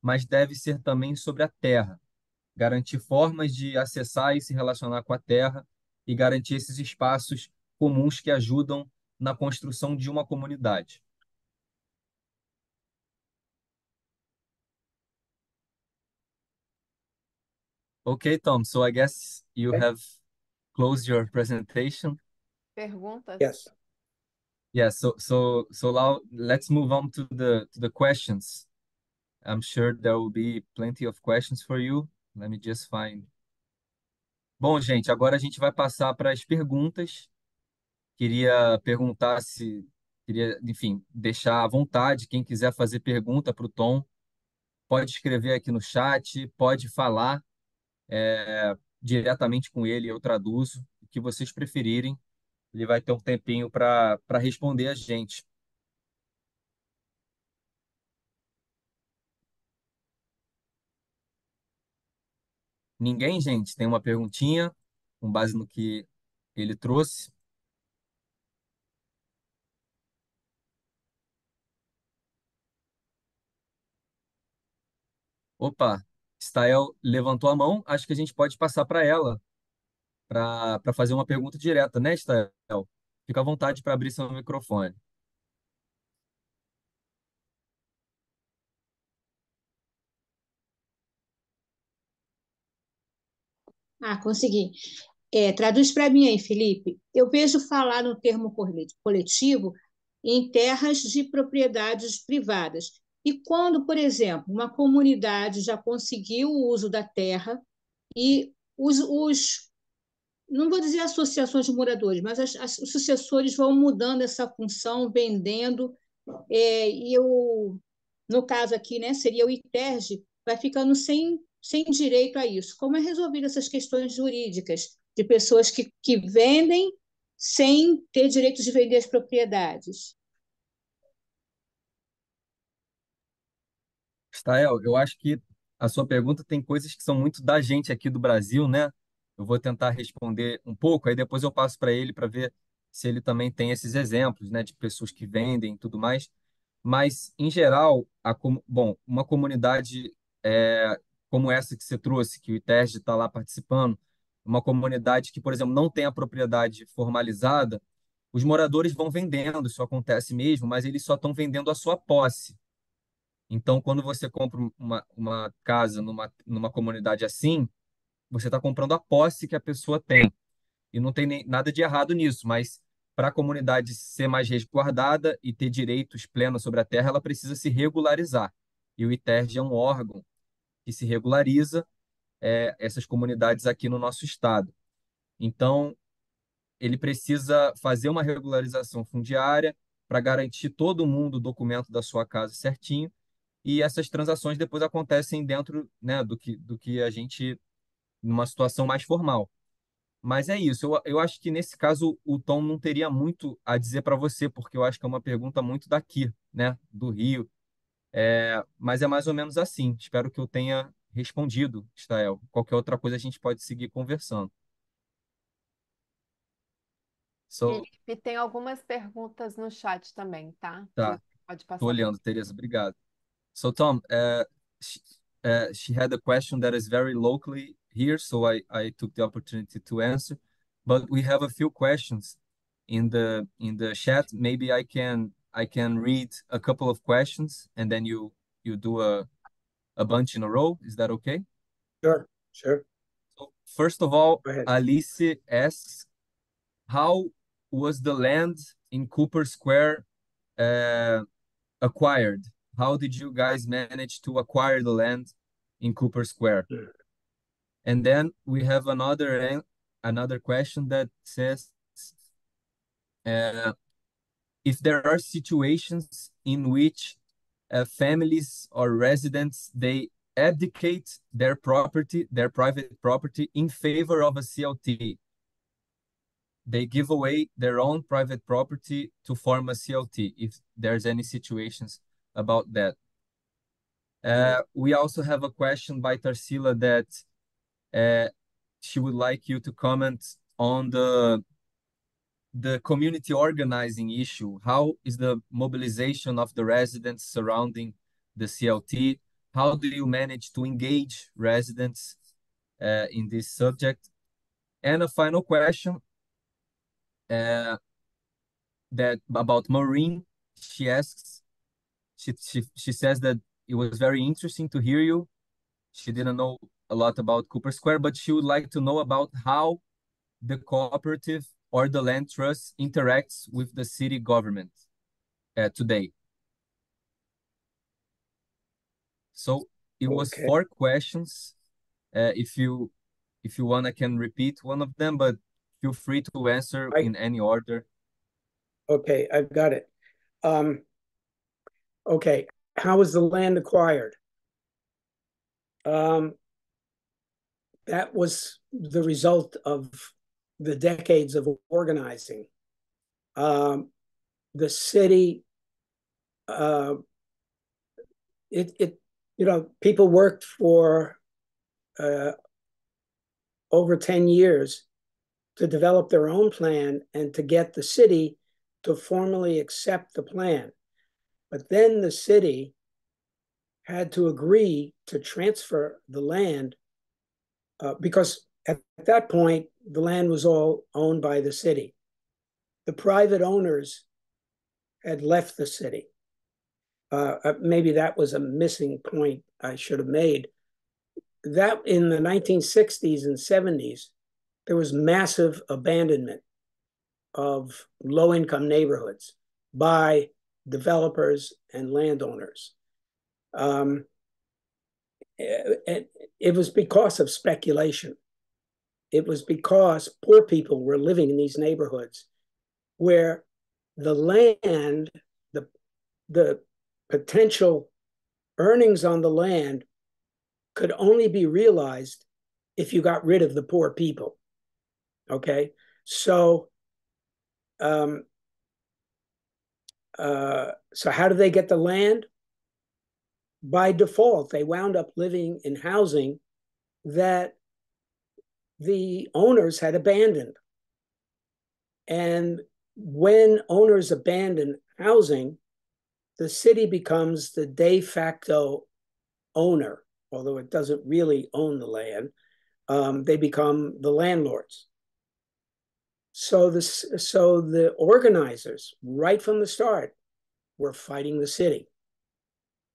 mas deve ser também sobre a terra, garantir formas de acessar e se relacionar com a terra e garantir esses espaços comuns que ajudam na construção de uma comunidade. Okay, Tom, so I guess you Okay? have closed your presentation. Perguntas? Yes. Yeah, so now let's move on to the questions. I'm sure there will be plenty of questions for you. Let me just find. Bom, gente, agora a gente vai passar para as perguntas. Queria perguntar se queria, enfim, deixar à vontade quem quiser fazer pergunta para o Tom, pode escrever aqui no chat, pode falar diretamente com ele, eu traduzo, o que vocês preferirem. Ele vai ter um tempinho para responder a gente. Ninguém, gente, tem uma perguntinha com base no que ele trouxe? Opa, Stael levantou a mão, acho que a gente pode passar para ela para fazer uma pergunta direta, né, Stael? Fica à vontade para abrir seu microfone. Ah, consegui. Traduz para mim aí, Felipe. Eu vejo falar no termo coletivo em terras de propriedades privadas. E quando, por exemplo, uma comunidade já conseguiu o uso da terra e não vou dizer associações de moradores, mas os sucessores vão mudando essa função, vendendo, e no caso aqui, né, seria o ITERJ, vai ficando sem direito a isso. Como é resolvido essas questões jurídicas de pessoas que vendem sem ter direito de vender as propriedades? Stael, eu acho que a sua pergunta tem coisas que são muito da gente aqui do Brasil, né? Eu vou tentar responder um pouco, aí depois eu passo para ele para ver se ele também tem esses exemplos, né, de pessoas que vendem e tudo mais. Mas, em geral, bom, uma comunidade como essa que você trouxe, que o ITERJ está lá participando, uma comunidade que, por exemplo, não tem a propriedade formalizada, os moradores vão vendendo, isso acontece mesmo, mas eles só estão vendendo a sua posse. Então, quando você compra uma casa numa comunidade assim, você está comprando a posse que a pessoa tem. E não tem nada de errado nisso, mas para a comunidade ser mais resguardada e ter direitos plenos sobre a terra, ela precisa se regularizar. E o ITERJ é um órgão que se regulariza essas comunidades aqui no nosso estado. Então, ele precisa fazer uma regularização fundiária para garantir todo mundo o documento da sua casa certinho e essas transações depois acontecem dentro, né, do que a gente, numa situação mais formal. Mas é isso, eu acho que nesse caso o Tom não teria muito a dizer para você, porque eu acho que é uma pergunta muito daqui, né, do Rio. Mas é mais ou menos assim. Espero que eu tenha respondido, Stael. Qualquer outra coisa a gente pode seguir conversando. So, Felipe, tem algumas perguntas no chat também, tá? Que tá, pode tô passar. olhando, Teresa, obrigado. So, Tom, she, she had a question that is very locally here, so I took the opportunity to answer. But we have a few questions in the chat. Maybe I can read a couple of questions and then you do a bunch in a row. Is that okay? Sure, sure. So First of all, Go ahead. Alice asks, how was the land in Cooper Square acquired? How did you guys manage to acquire the land in Cooper Square? And then we have another question that says, if there are situations in which families or residents, they abdicate their property, their private property, in favor of a CLT. They give away their own private property to form a CLT, if there's any situations about that. We also have a question by Tarsila that she would like you to comment on the community organizing issue. How is the mobilization of the residents surrounding the CLT? How do you manage to engage residents in this subject? And a final question that about Maureen. She asks, she says that it was very interesting to hear you. She didn't know a lot about Cooper Square, but she would like to know about how the cooperative or the land trust interacts with the city government today. So it was Okay. 4 questions. If you want, I can repeat one of them, but feel free to answer in any order. Okay, I've got it. Okay, how was the land acquired? That was the result of the decades of organizing. The city, people worked for over 10 years to develop their own plan and to get the city to formally accept the plan. But then the city had to agree to transfer the land because at that point, the land was all owned by the city. The private owners had left the city. Maybe that was a missing point I should have made. That in the 1960s and 70s, there was massive abandonment of low-income neighborhoods by developers and landowners. It was because of speculation. It was because poor people were living in these neighborhoods where the land, the potential earnings on the land could only be realized if you got rid of the poor people. Okay, so so how do they get the land? By default, they wound up living in housing that the owners had abandoned. And when owners abandon housing, the city becomes the de facto owner, although it doesn't really own the land. They become the landlords. So the organizers, right from the start, were fighting the city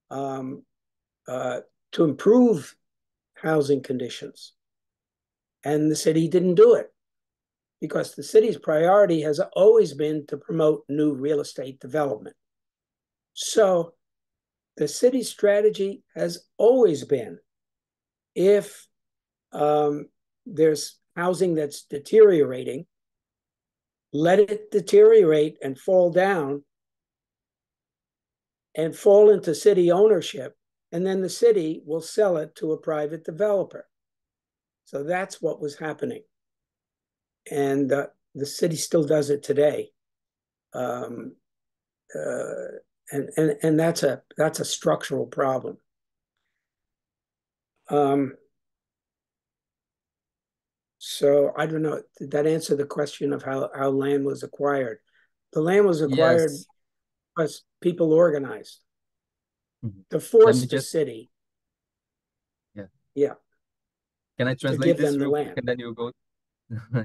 to improve housing conditions. And the city didn't do it because the city's priority has always been to promote new real estate development. So the city's strategy has always been, if there's housing that's deteriorating, let it deteriorate and fall down and fall into city ownership, and then the city will sell it to a private developer. So that's what was happening. And the city still does it today. And that's a structural problem. So I don't know, did that answer the question of how land was acquired? The land was acquired Yes. because people organized to Let force me the just, city, yeah. yeah, Can I to translate give this them the real quick land. and then you go?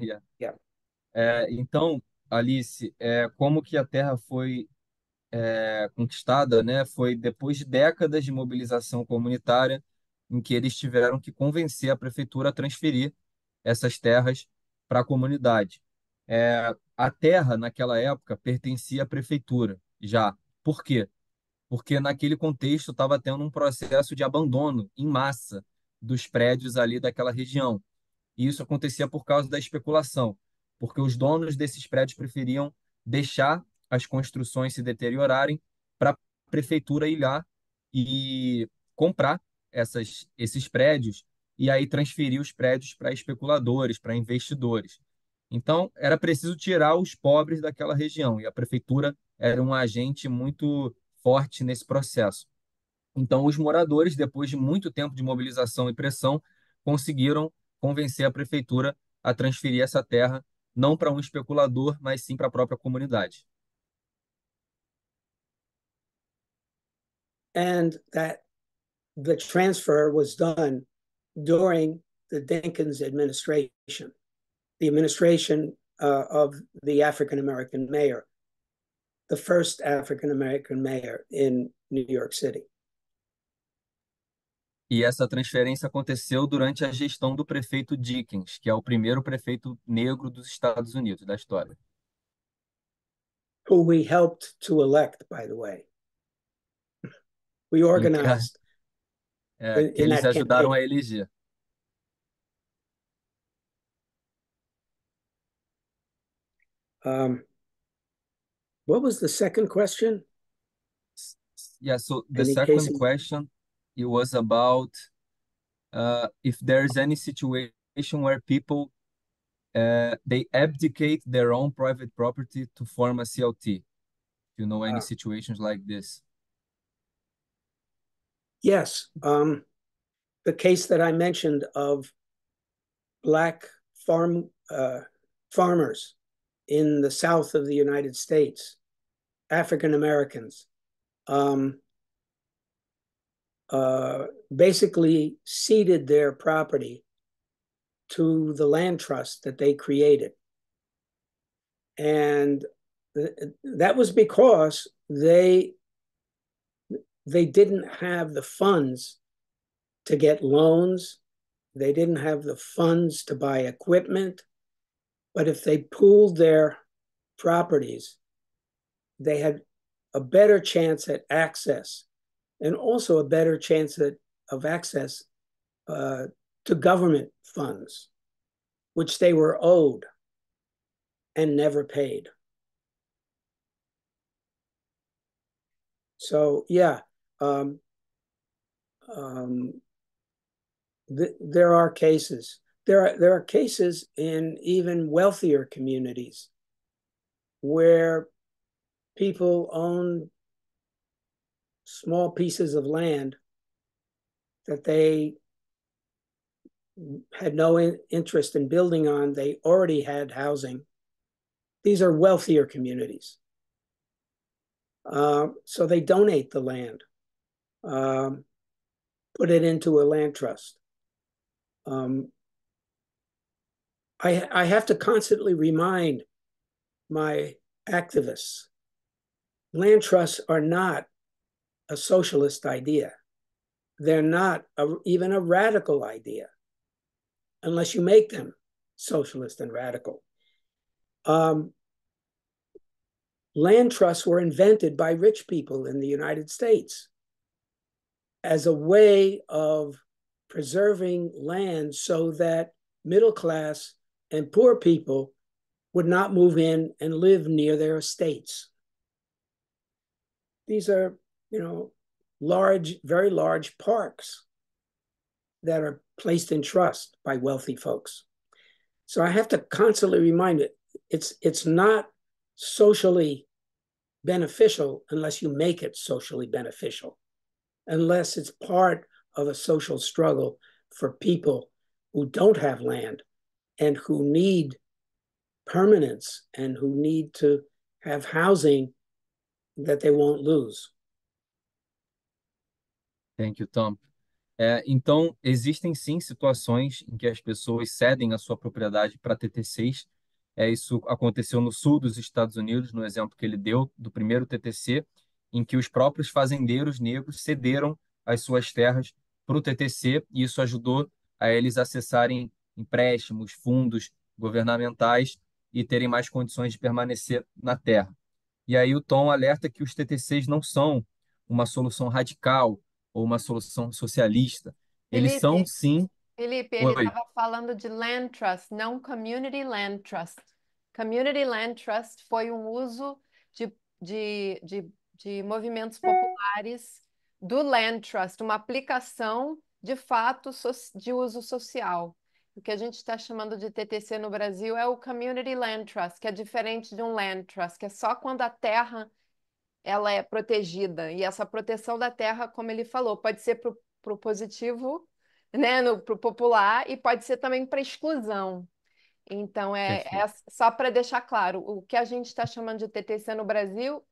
Yeah. Yeah. Então, Alice, como que a terra foi conquistada, né? Foi depois de décadas de mobilização comunitária em que eles tiveram que convencer a prefeitura a transferir essas terras para a comunidade. A terra, naquela época, pertencia à prefeitura já. Por quê? Porque naquele contexto estava tendo um processo de abandono em massa dos prédios ali daquela região. E isso acontecia por causa da especulação, porque os donos desses prédios preferiam deixar as construções se deteriorarem para a prefeitura ir lá e comprar esses prédios e aí transferir os prédios para especuladores, para investidores. Então, era preciso tirar os pobres daquela região e a prefeitura era um agente muito forte nesse processo. Então, os moradores, depois de muito tempo de mobilização e pressão, conseguiram convencer a prefeitura a transferir essa terra não para um especulador, mas sim para a própria comunidade. And that the transfer was done during the Dinkins administration, the administration of the African American mayor, the first African American mayor in New York City. E essa transferência aconteceu durante a gestão do prefeito Dickens, que é o primeiro prefeito negro dos Estados Unidos da história. Who we helped to elect, by the way. We E organized que in eles that ajudaram campaign. a eleger. What was the second question? Yeah, so the Any second cases? question, it was about if there's any situation where people they abdicate their own private property to form a CLT. You know any situations like this? Yes. The case that I mentioned of Black farmers in the South of the United States, African Americans, basically ceded their property to the land trust that they created. And that was because they didn't have the funds to get loans. They didn't have the funds to buy equipment. But if they pooled their properties, they had a better chance at access, and also a better chance of access to government funds, which they were owed and never paid. So yeah, there are cases. There are cases in even wealthier communities where people own small pieces of land that they had no interest in building on. They already had housing. These are wealthier communities. So they donate the land, put it into a land trust. I have to constantly remind my activists, land trusts are not a socialist idea. They're not even a radical idea, unless you make them socialist and radical. Land trusts were invented by rich people in the United States as a way of preserving land so that middle class and poor people would not move in and live near their estates. These are, large, very large parks that are placed in trust by wealthy folks. So I have to constantly remind it, it's not socially beneficial unless you make it socially beneficial, unless it's part of a social struggle for people who don't have land and who need permanence and who need to have housing that they won't lose. Thank you, Tom. Então, existem sim situações em que as pessoas cedem a sua propriedade para TTCs. Isso aconteceu no sul dos Estados Unidos, no exemplo que ele deu do primeiro TTC, em que os próprios fazendeiros negros cederam as suas terras para o TTC, e isso ajudou a eles acessarem empréstimos, fundos governamentais e terem mais condições de permanecer na terra. E aí o Tom alerta que os TTCs não são uma solução radical ou uma solução socialista. Eles são, Felipe, sim. Felipe, ele Oi. estava falando de land trust, não community land trust. Community land trust foi um uso de, de movimentos populares do land trust, uma aplicação de fato de uso social. O que a gente está chamando de TTC no Brasil é o community land trust, que é diferente de um land trust, que é só quando a terra ela é protegida. E essa proteção da terra, como ele falou, pode ser para o positivo, né, para o popular, e pode ser também para exclusão. Então, é Perfeito. só para deixar claro, o que a gente está chamando de TTC no Brasil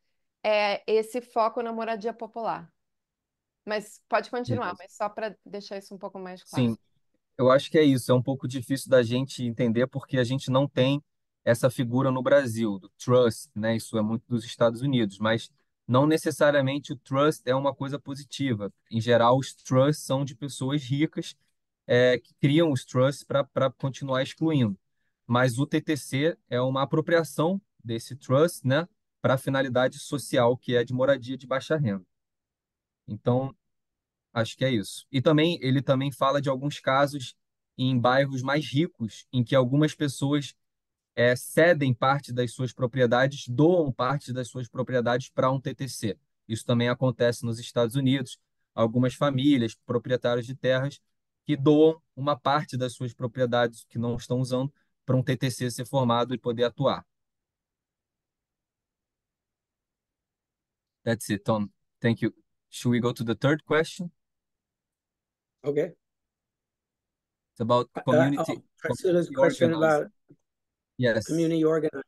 é esse foco na moradia popular. Mas pode continuar, Beleza. mas só para deixar isso um pouco mais claro. Sim, eu acho que é isso. É um pouco difícil da gente entender porque a gente não tem essa figura no Brasil, do trust, né? Isso é muito dos Estados Unidos, mas não necessariamente o trust é uma coisa positiva. Em geral, os trusts são de pessoas ricas, que criam os trusts para continuar excluindo. Mas o TTC é uma apropriação desse trust, né? Para a finalidade social, que é de moradia de baixa renda. Então, acho que é isso. E também ele também fala de alguns casos em bairros mais ricos, em que algumas pessoas cedem parte das suas propriedades, doam parte das suas propriedades para um TTC. Isso também acontece nos Estados Unidos. Algumas famílias, proprietários de terras, que doam uma parte das suas propriedades que não estão usando para um TTC ser formado e poder atuar. That's it, Tom. Thank you. Should we go to the third question? Okay. It's about community, Priscilla's community question organizing. about Yes. community organizing.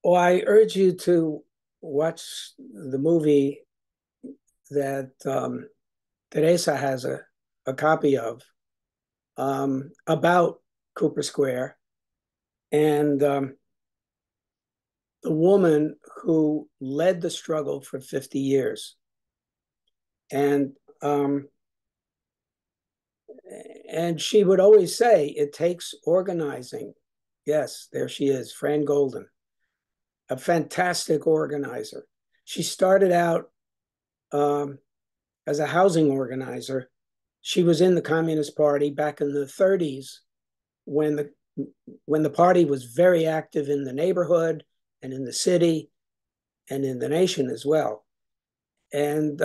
Well, I urge you to watch the movie that Teresa has a copy of about Cooper Square and the woman who led the struggle for 50 years. Um, and she would always say, it takes organizing. Yes, there she is, Fran Golden, a fantastic organizer. She started out as a housing organizer. She was in the Communist Party back in the 30s when the party was very active in the neighborhood and in the city and in the nation as well. And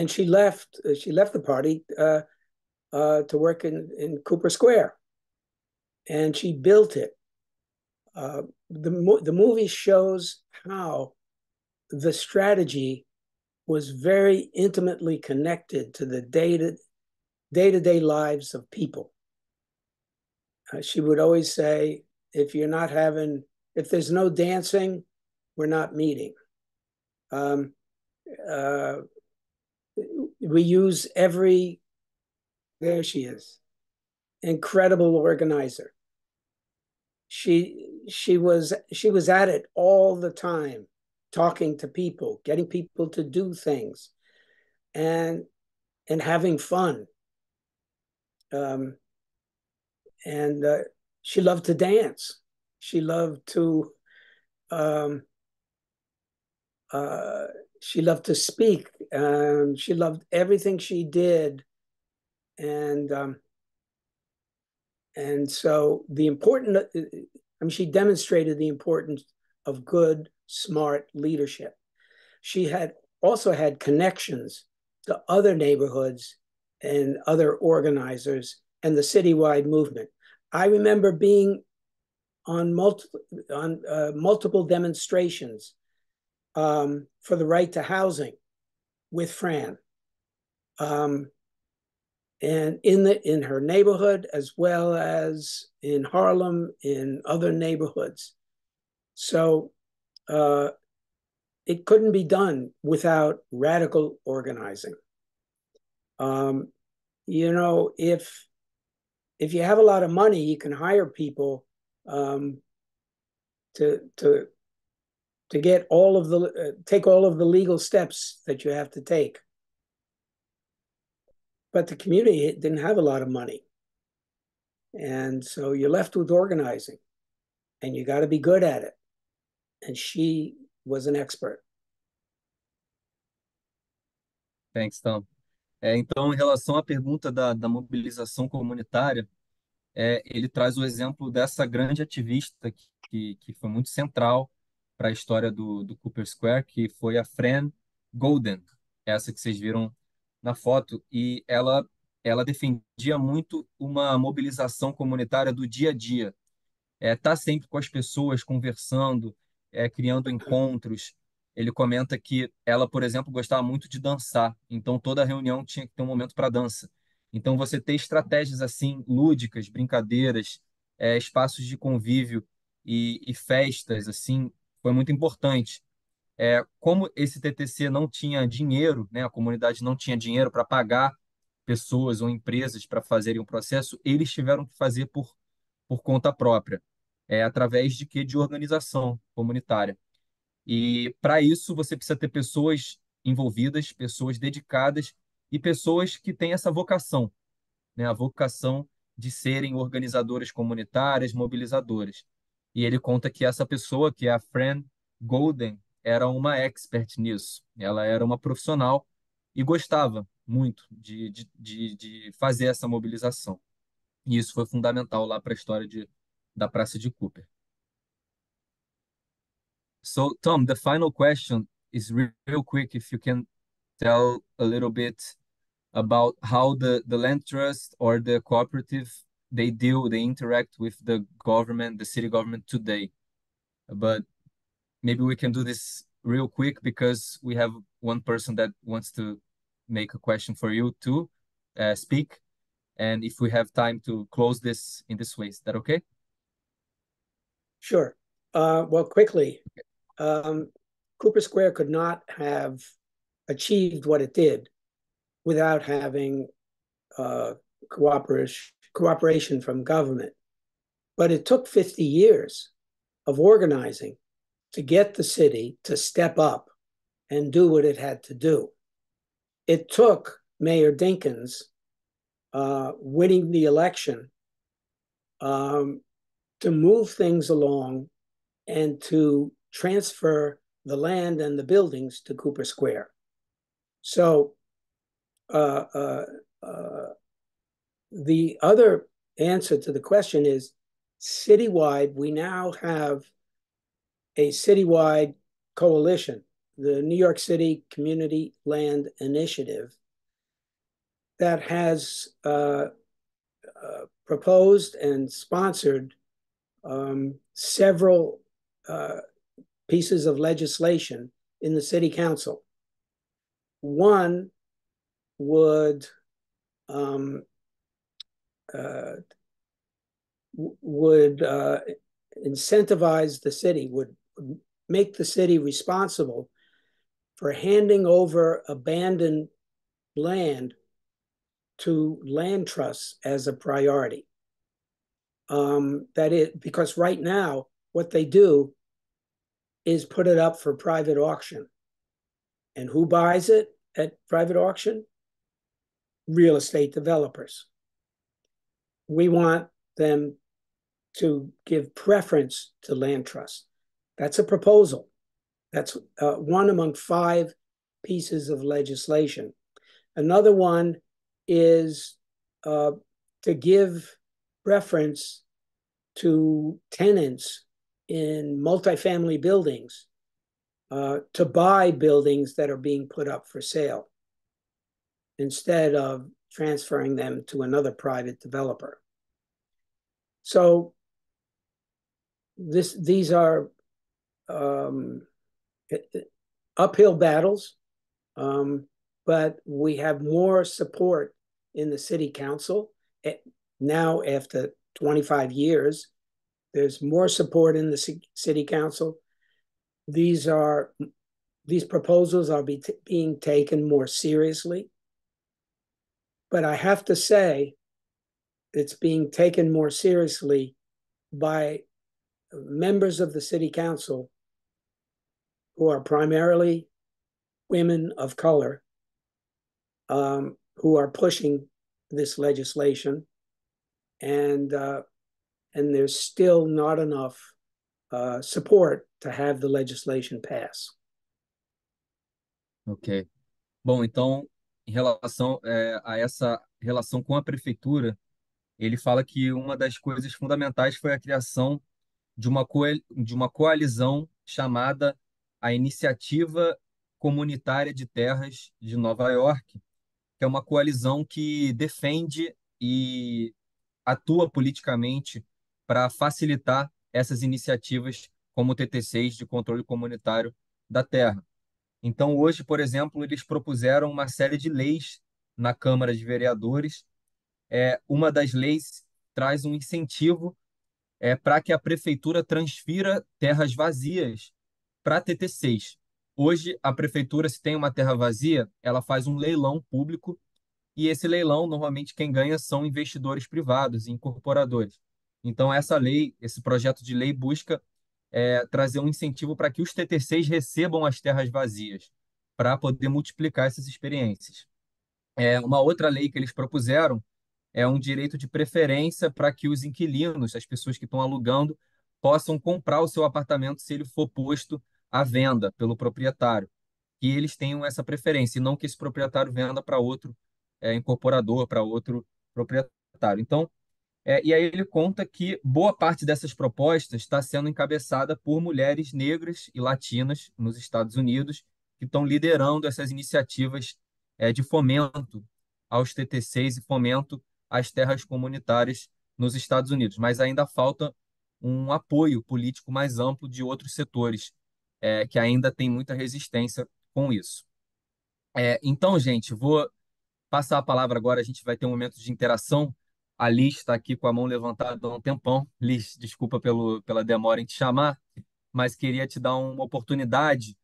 she left the party to work in Cooper Square, and she built it. The movie shows how the strategy was very intimately connected to the day-to-day lives of people. She would always say, if there's no dancing, we're not meeting. We use there she is, incredible organizer. She was at it all the time, talking to people, getting people to do things, and having fun. And she loved to dance. She loved to speak. She loved everything she did, and so she demonstrated the importance of good, smart leadership. She had also had connections to other neighborhoods and other organizers and the citywide movement. I remember being on multiple demonstrations for the right to housing with Fran, and in her neighborhood as well as in Harlem, in other neighborhoods. So it couldn't be done without radical organizing. If you have a lot of money, you can hire people to get take all of the legal steps that you have to take. but the community didn't have a lot of money. And so you're left with organizing, and you got to be good at it. And she was an expert. Thanks, Tom. Então, em relação à pergunta da mobilização comunitária, ele traz o exemplo dessa grande ativista que foi muito central para a história do Cooper Square, que foi a Fran Golden, essa que vocês viram na foto, e ela defendia muito uma mobilização comunitária do dia a dia, tá sempre com as pessoas conversando, criando encontros. Ele comenta que ela, por exemplo, gostava muito de dançar, então toda reunião tinha que ter um momento para dança. Então você ter estratégias assim lúdicas, brincadeiras, espaços de convívio e festas assim foi muito importante. Como esse TTC não tinha dinheiro, né, a comunidade não tinha dinheiro para pagar pessoas ou empresas para fazerem o processo, eles tiveram que fazer por conta própria, através de quê? De organização comunitária. E para isso você precisa ter pessoas envolvidas, pessoas dedicadas e pessoas que têm essa vocação, né? A vocação de serem organizadoras comunitárias, mobilizadoras. E ele conta que essa pessoa, que é a Fran Golden, era uma expert nisso. Ela era uma profissional e gostava muito de fazer essa mobilização. E isso foi fundamental lá para a história da Praça de Cooper. So, Tom, the final question is real quick. If you can tell a little bit about how the land trust or the cooperative they interact with the government, the city government today. But maybe we can do this real quick because we have one person that wants to make a question for you to speak. And if we have time to close this in this way, is that okay? Sure. Well, quickly, Cooper Square could not have achieved what it did without having cooperation from government. But it took 50 years of organizing to get the city to step up and do what it had to do. It took Mayor Dinkins winning the election to move things along and to transfer the land and the buildings to Cooper Square. So the other answer to the question is citywide, we now have a citywide coalition, the New York City Community Land Initiative, that has proposed and sponsored several pieces of legislation in the city council. One would incentivize the city, would make the city responsible for handing over abandoned land to land trusts as a priority. Because right now, what they do is put it up for private auction. And who buys it at private auction? Real estate developers. We want them to give preference to land trusts. That's a proposal. That's one among 5 pieces of legislation. Another one is to give preference to tenants in multifamily buildings to buy buildings that are being put up for sale instead of transferring them to another private developer. So these are uphill battles, but we have more support in the city council. Now, after 25 years, there's more support in the city council. These proposals are being taken more seriously. But I have to say, it's being taken more seriously by members of the city council who are primarily women of color, who are pushing this legislation, and there's still not enough support to have the legislation pass. Ok. Bom, então, em relação a essa relação com a prefeitura, ele fala que uma das coisas fundamentais foi a criação de uma coalizão chamada a Iniciativa Comunitária de Terras de Nova York, que é uma coalizão que defende e atua politicamente para facilitar essas iniciativas como o TT6 de controle comunitário da terra. Então, hoje, por exemplo, eles propuseram uma série de leis na Câmara de Vereadores. Uma das leis traz um incentivo para que a prefeitura transfira terras vazias para a TT6. Hoje, a prefeitura, se tem uma terra vazia, ela faz um leilão público e esse leilão, normalmente, quem ganha são investidores privados e incorporadores. Então, essa lei, esse projeto de lei busca trazer um incentivo para que os TT6 recebam as terras vazias, para poder multiplicar essas experiências. Uma outra lei que eles propuseram é um direito de preferência para que os inquilinos, as pessoas que estão alugando, possam comprar o seu apartamento se ele for posto à venda pelo proprietário. Que eles tenham essa preferência, e não que esse proprietário venda para outro incorporador, para outro proprietário. Então, e aí ele conta que boa parte dessas propostas está sendo encabeçada por mulheres negras e latinas nos Estados Unidos, que estão liderando essas iniciativas de fomento aos TT6 e fomento às terras comunitárias nos Estados Unidos. Mas ainda falta um apoio político mais amplo de outros setores, que ainda tem muita resistência com isso. Então, gente, vou passar a palavra agora, a gente vai ter um momento de interação. A Liz está aqui com a mão levantada há um tempão. Liz, desculpa pela demora em te chamar, mas queria te dar uma oportunidade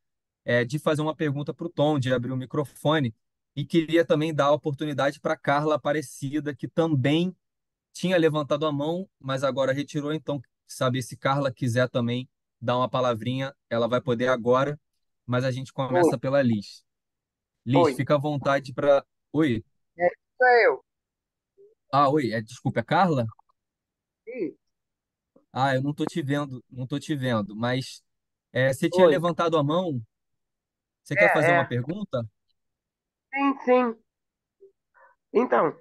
de fazer uma pergunta para o Tom, de abrir o microfone, e queria também dar a oportunidade para a Carla Aparecida, que também tinha levantado a mão, mas agora retirou. Então, sabe, se Carla quiser também dar uma palavrinha, ela vai poder agora, mas a gente Oi, começa pela Liz. Liz, oi. fica à vontade para. Oi. Sou eu. Ah, oi, desculpa, é Carla? Sim. Ah, eu não tô te vendo, não tô te vendo, mas você tinha Oi. levantado a mão, você quer fazer É, uma é. pergunta? Sim, sim. Então,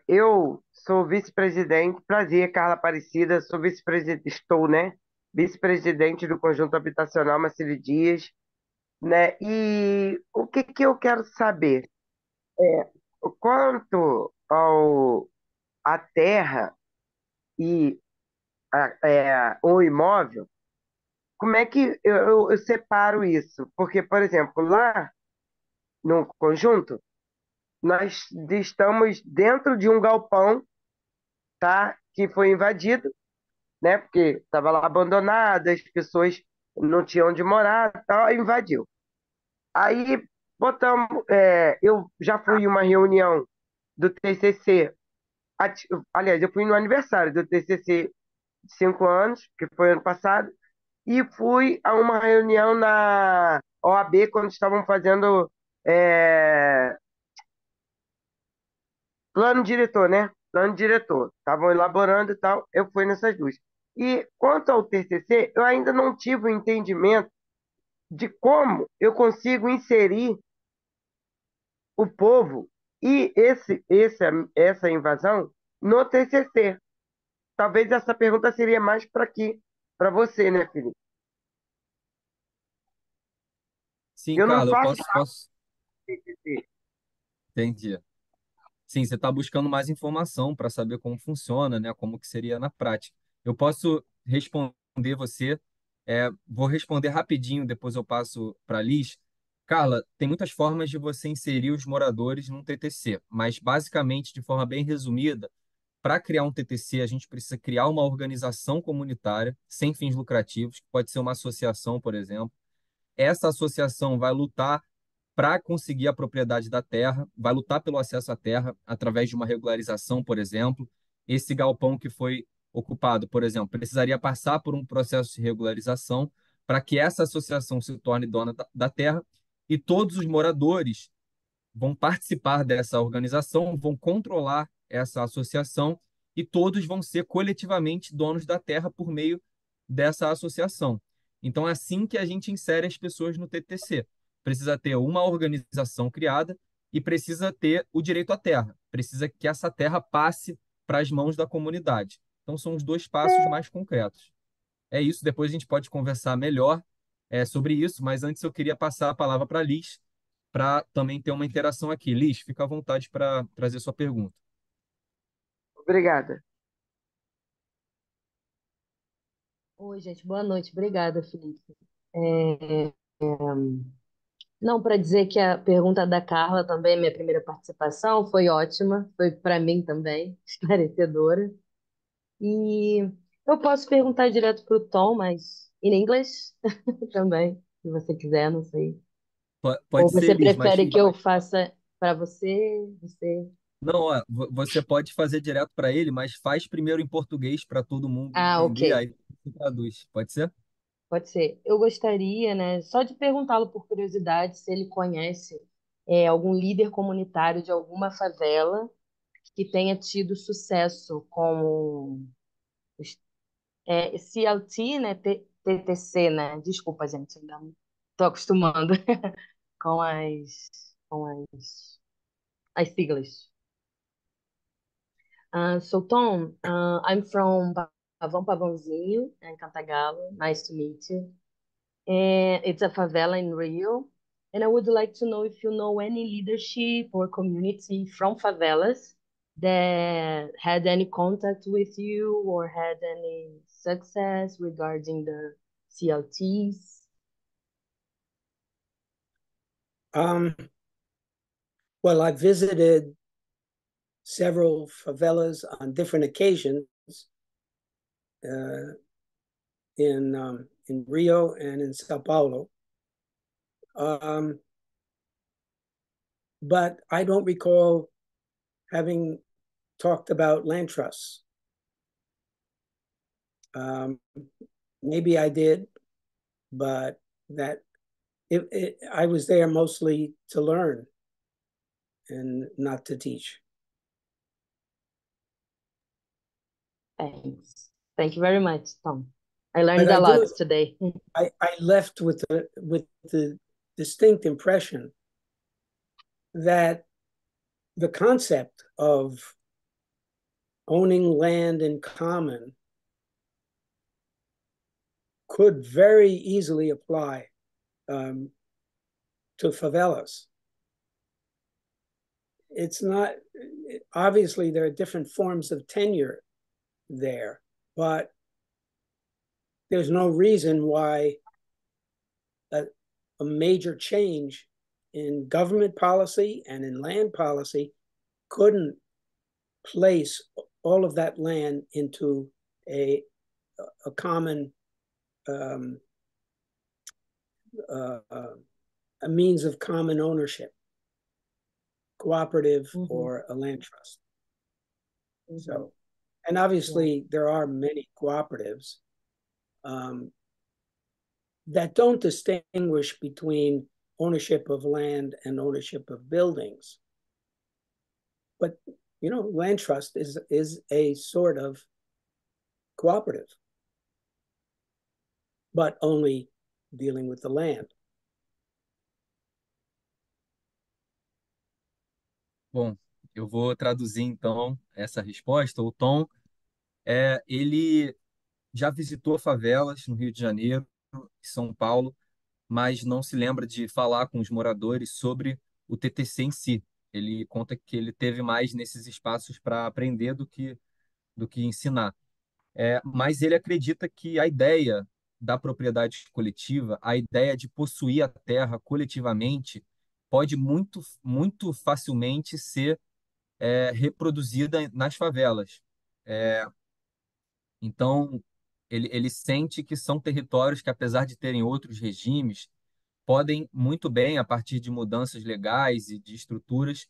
eu sou vice-presidente, prazer, Carla Aparecida, sou vice-presidente, estou, né? Vice-presidente do Conjunto Habitacional Marcílio Dias, né? E o que que eu quero saber? É, quanto à terra e o imóvel, como é que eu separo isso? Porque, por exemplo, lá no conjunto, nós estamos dentro de um galpão, tá? Que foi invadido, né? Porque estava lá abandonado, as pessoas não tinham onde morar, tal, invadiu. Aí botamos, eu já fui em uma reunião do TCC, aliás, eu fui no aniversário do TCC de 5 anos, que foi ano passado, e fui a uma reunião na OAB quando estavam fazendo é, plano diretor, né? Plano diretor. Estavam elaborando e tal. Eu fui nessas duas. E quanto ao TCC, eu ainda não tive o entendimento de como eu consigo inserir o povo e essa invasão no TCC. Talvez essa pergunta seria mais para aqui, para você, né, Felipe? Sim, Eu não Carla, eu faço posso. TCC. Entendi. Sim, você está buscando mais informação para saber como funciona, né? Como que seria na prática. Eu posso responder você, vou responder rapidinho, depois eu passo para a Liz. Carla, tem muitas formas de você inserir os moradores num TTC, mas basicamente, de forma bem resumida, para criar um TTC, a gente precisa criar uma organização comunitária sem fins lucrativos, que pode ser uma associação, por exemplo. Essa associação vai lutar para conseguir a propriedade da terra, vai lutar pelo acesso à terra através de uma regularização, por exemplo. Esse galpão que foi ocupado, por exemplo, precisaria passar por um processo de regularização para que essa associação se torne dona da terra e todos os moradores vão participar dessa organização, vão controlar essa associação e todos vão ser coletivamente donos da terra por meio dessa associação. Então, é assim que a gente insere as pessoas no TTC. Precisa ter uma organização criada e precisa ter o direito à terra. Precisa que essa terra passe para as mãos da comunidade. Então, são os dois passos mais concretos. É isso, depois a gente pode conversar melhor sobre isso, mas antes eu queria passar a palavra para a Liz, para também ter uma interação aqui. Liz, fica à vontade para trazer sua pergunta. Obrigada. Oi, gente, boa noite. Obrigada, Felipe. É, não, para dizer que a pergunta da Carla também, minha primeira participação, foi ótima, foi para mim também, esclarecedora. E eu posso perguntar direto para o Tom, mas em inglês também, se você quiser, não sei. Ou Pode ser, você Liz, mas prefere que eu faça para você? Você? não, ó, você pode fazer direto para ele, mas faz primeiro em português para todo mundo Ah, ok. entender, aí você traduz. Pode ser? Pode ser. Eu gostaria, né, só de perguntá-lo por curiosidade se ele conhece algum líder comunitário de alguma favela que tenha tido sucesso com CLT, né, TTC, né? Desculpa, gente, ainda não estou acostumando com as siglas. So Tom, I'm from Pavão Pavãozinho, in Cantagalo. Nice to meet you. And it's a favela in Rio. And I would like to know if you know any leadership or community from favelas that had any contact with you or had any success regarding the CLTs. Well, I visited several favelas on different occasions in Rio and in Sao Paulo. But I don't recall having talked about land trusts. Maybe I did, but I was there mostly to learn and not to teach. Thanks. Thank you very much, Tom. I learned But a lot today. I left with the distinct impression that the concept of owning land in common could very easily apply to favelas. It's not, obviously there are different forms of tenure there, but there's no reason why a major change in government policy and in land policy couldn't place all of that land into a common a means of common ownership, cooperative or a land trust. So, and obviously there are many cooperatives that don't distinguish between ownership of land and ownership of buildings. But, you know, land trust is a sort of cooperative, but only dealing with the land. Bom, eu vou traduzir então essa resposta. O Tom, ele já visitou favelas no Rio de Janeiro, em São Paulo, mas não se lembra de falar com os moradores sobre o TTC em si. Ele conta que ele teve mais nesses espaços para aprender do que ensinar. Mas ele acredita que a ideia da propriedade coletiva, a ideia de possuir a terra coletivamente, pode muito, muito facilmente ser reproduzida nas favelas. Então, ele sente que são territórios que, apesar de terem outros regimes, podem muito bem, a partir de mudanças legais e de estruturas,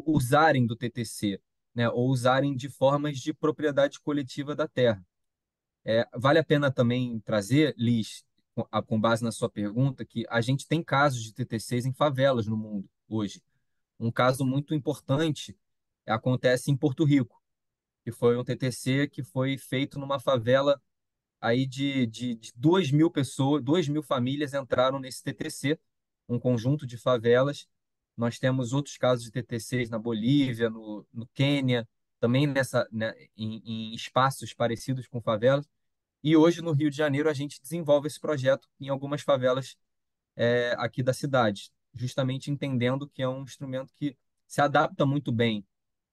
usarem do TTC, né, ou usarem de formas de propriedade coletiva da terra. Vale a pena também trazer, Liz, com base na sua pergunta, que a gente tem casos de TTCs em favelas no mundo hoje. Um caso muito importante acontece em Porto Rico, que foi um TTC que foi feito numa favela aí de 2.000 pessoas, 2.000 famílias entraram nesse TTC, um conjunto de favelas. Nós temos outros casos de TTCs na Bolívia, no Quênia, também né, em espaços parecidos com favelas. E hoje, no Rio de Janeiro, a gente desenvolve esse projeto em algumas favelas aqui da cidade, justamente entendendo que é um instrumento que se adapta muito bem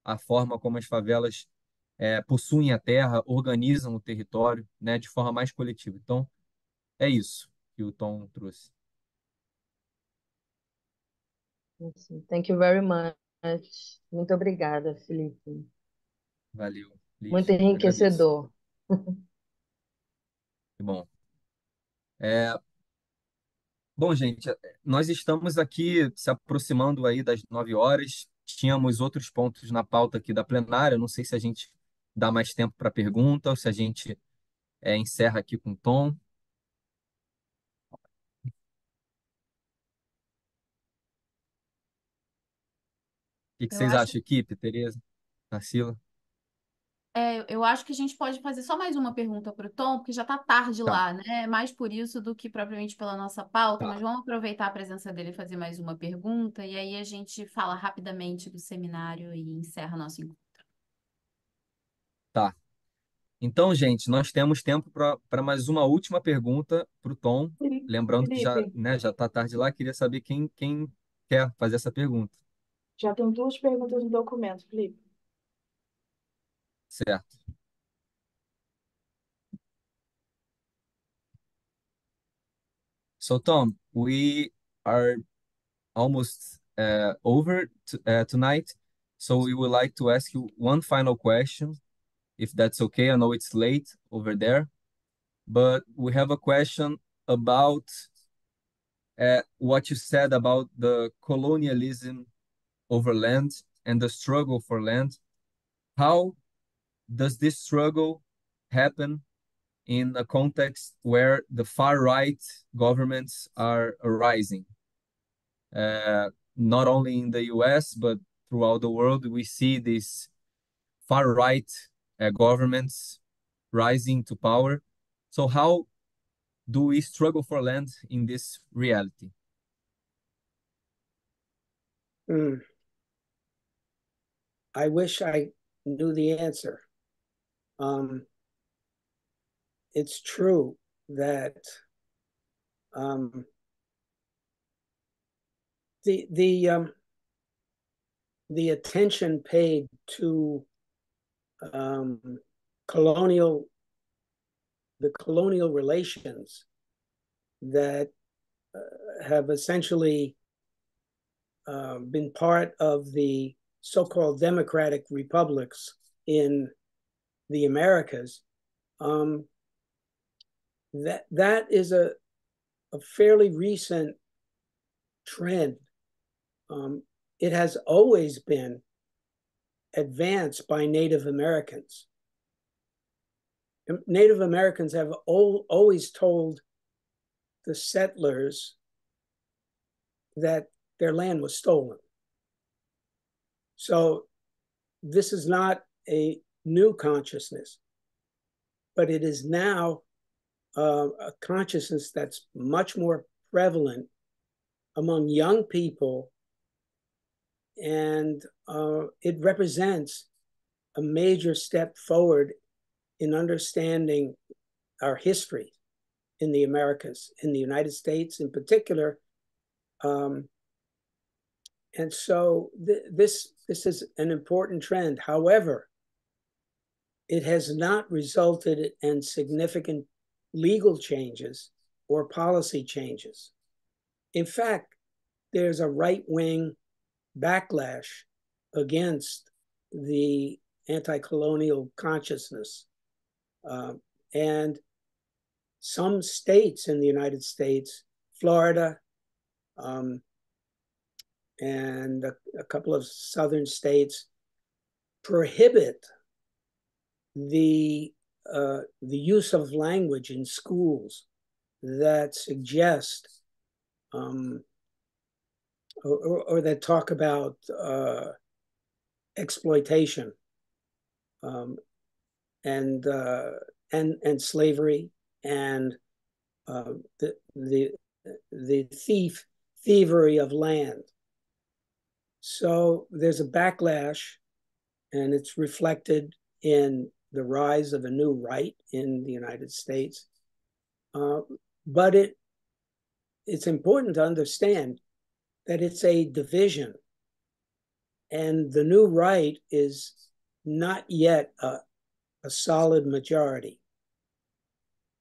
à forma como as favelas possuem a terra, organizam o território, né, de forma mais coletiva. Então, é isso que o Tom trouxe. Thank you very much. Muito obrigada, Felipe. Valeu, Muito Liz. Agradeço. enriquecedor. Que bom. Bom, gente, nós estamos aqui se aproximando aí das 9 horas. Tínhamos outros pontos na pauta aqui da plenária. Não sei se a gente dá mais tempo para pergunta ou se a gente encerra aqui com o Tom. O que que Eu vocês acho, acham, equipe? Tereza, Tarsila? eu acho que a gente pode fazer só mais uma pergunta para o Tom, porque já está tarde Tá, lá, né? Mais por isso do que propriamente pela nossa pauta, tá, mas vamos aproveitar a presença dele e fazer mais uma pergunta, e aí a gente fala rapidamente do seminário e encerra nosso encontro. tá. Então, gente, nós temos tempo para mais uma última pergunta para o Tom. Lembrando que já, Felipe, né, já está tarde lá, queria saber quem quer fazer essa pergunta. já tem duas perguntas no documento, Felipe. Certo. So, Tom, we are almost over tonight. So we would like to ask you one final question, if that's okay. I know it's late over there, but we have a question about what you said about the colonialism over land and the struggle for land. How does this struggle happen in a context where the far right governments are arising? Not only in the US, but throughout the world, we see these far right governments rising to power. So, how do we struggle for land in this reality? Mm. I wish I knew the answer. It's true that the attention paid to colonial relations that have essentially been part of the so-called democratic republics in the Americas, that is a fairly recent trend. It has always been advanced by Native Americans. Native Americans have always told the settlers that their land was stolen. So this is not a new consciousness, but it is now a consciousness that's much more prevalent among young people, and it represents a major step forward in understanding our history in the Americas, in the United States in particular. And so this is an important trend. However, it has not resulted in significant legal changes or policy changes. In fact, there's a right-wing backlash against the anti-colonial consciousness. And some states in the United States, Florida, and a couple of southern states, prohibit the use of language in schools that suggest or that talk about exploitation and slavery and the thievery of land. So there's a backlash, and it's reflected in the rise of a new right in the United States. But it's important to understand that it's a division, and the new right is not yet a solid majority.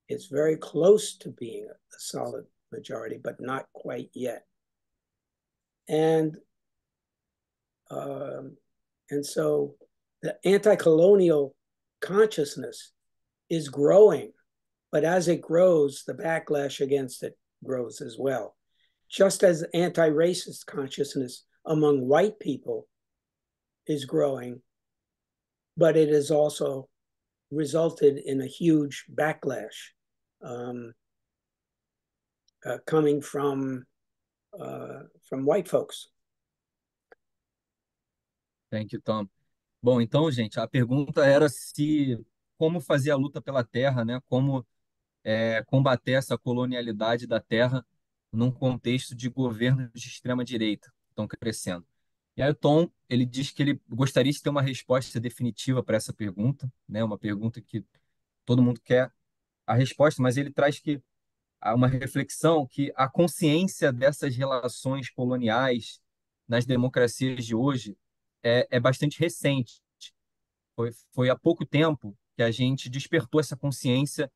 It's very close to being a solid majority, but not quite yet. And so the anti-colonial consciousness is growing, but as it grows, the backlash against it grows as well. Just as anti-racist consciousness among white people is growing, but it has also resulted in a huge backlash coming from white folks. Thank you, Tom. Bom, então, gente, a pergunta era como fazer a luta pela terra, né? Como combater essa colonialidade da terra num contexto de governos de extrema direita que estão crescendo. E aí o Tom, ele diz que ele gostaria de ter uma resposta definitiva para essa pergunta, né? Uma pergunta que todo mundo quer a resposta, mas ele traz que há uma reflexão que a consciência dessas relações coloniais nas democracias de hoje é bastante recente. Foi há pouco tempo que a gente despertou essa consciência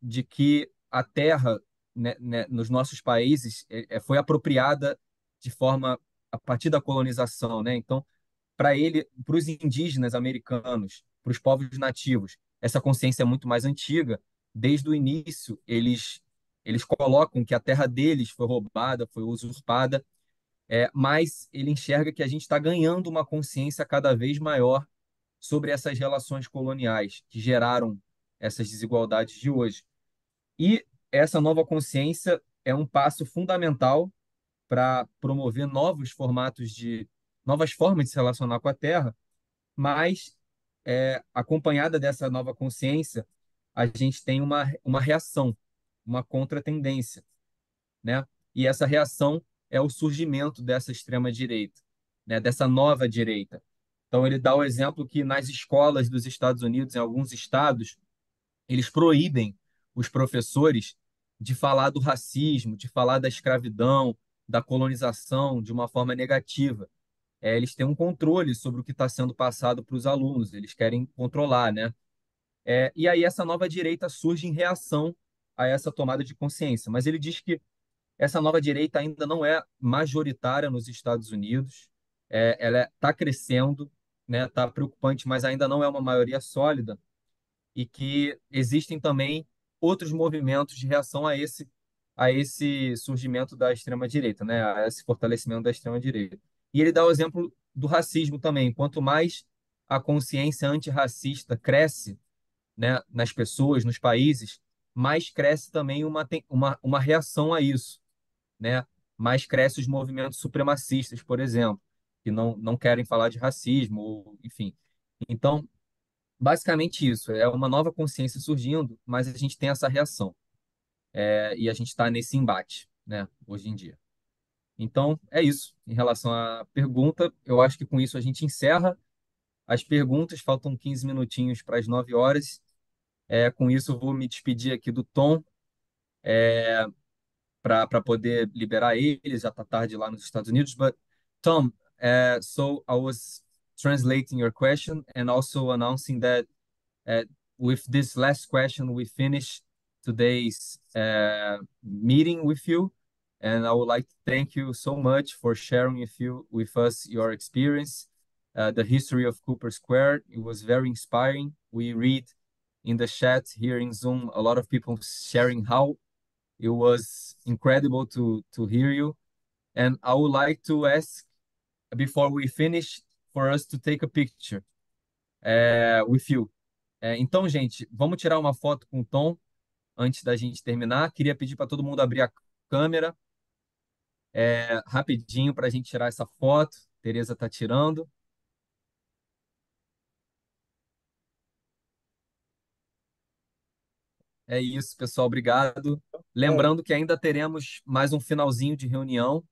de que a terra, né, nos nossos países foi apropriada de forma a partir da colonização, né? Então, para os indígenas americanos, para os povos nativos, essa consciência é muito mais antiga. Desde o início, eles colocam que a terra deles foi roubada, foi usurpada, mas ele enxerga que a gente está ganhando uma consciência cada vez maior sobre essas relações coloniais que geraram essas desigualdades de hoje. E essa nova consciência é um passo fundamental para promover novas formas de se relacionar com a Terra, mas acompanhada dessa nova consciência, a gente tem uma reação, uma contratendência, né? E essa reação é o surgimento dessa extrema-direita, né? Dessa nova direita. Então, ele dá o exemplo que nas escolas dos Estados Unidos, em alguns estados, eles proíbem os professores de falar do racismo, de falar da escravidão, da colonização de uma forma negativa. Eles têm um controle sobre o que está sendo passado para os alunos, eles querem controlar, né? E aí essa nova direita surge em reação a essa tomada de consciência. Mas ele diz que essa nova direita ainda não é majoritária nos Estados Unidos, ela está crescendo, né? Está preocupante, mas ainda não é uma maioria sólida, e que existem também outros movimentos de reação a esse surgimento da extrema-direita, né? A esse fortalecimento da extrema-direita. E ele dá o exemplo do racismo também. Quanto mais a consciência antirracista cresce, né, nas pessoas, nos países, mais cresce também uma reação a isso, né? Mais cresce os movimentos supremacistas, por exemplo, que não querem falar de racismo, ou, enfim. Então, basicamente isso, é uma nova consciência surgindo, mas a gente tem essa reação. E a gente está nesse embate, né, hoje em dia. Então, é isso. Em relação à pergunta, eu acho que com isso a gente encerra as perguntas. Faltam 15 minutinhos para as 9 horas. Com isso, eu vou me despedir aqui do Tom, para poder liberar ele. Já está tarde lá nos Estados Unidos. But, Tom, so I was translating your question and also announcing that with this last question, we finish today's meeting with you. And I would like to thank you so much for sharing with us your experience, the history of Cooper Square. It was very inspiring. We read in the chat here in Zoom a lot of people sharing how it was incredible to hear you. And I would like to ask, before we finish, for us to take a picture with you. Então, gente, vamos tirar uma foto com o Tom. antes da gente terminar. Queria pedir para todo mundo abrir a câmera, rapidinho para a gente tirar essa foto. Tereza está tirando. É isso, pessoal. Obrigado. Lembrando que ainda teremos mais um finalzinho de reunião.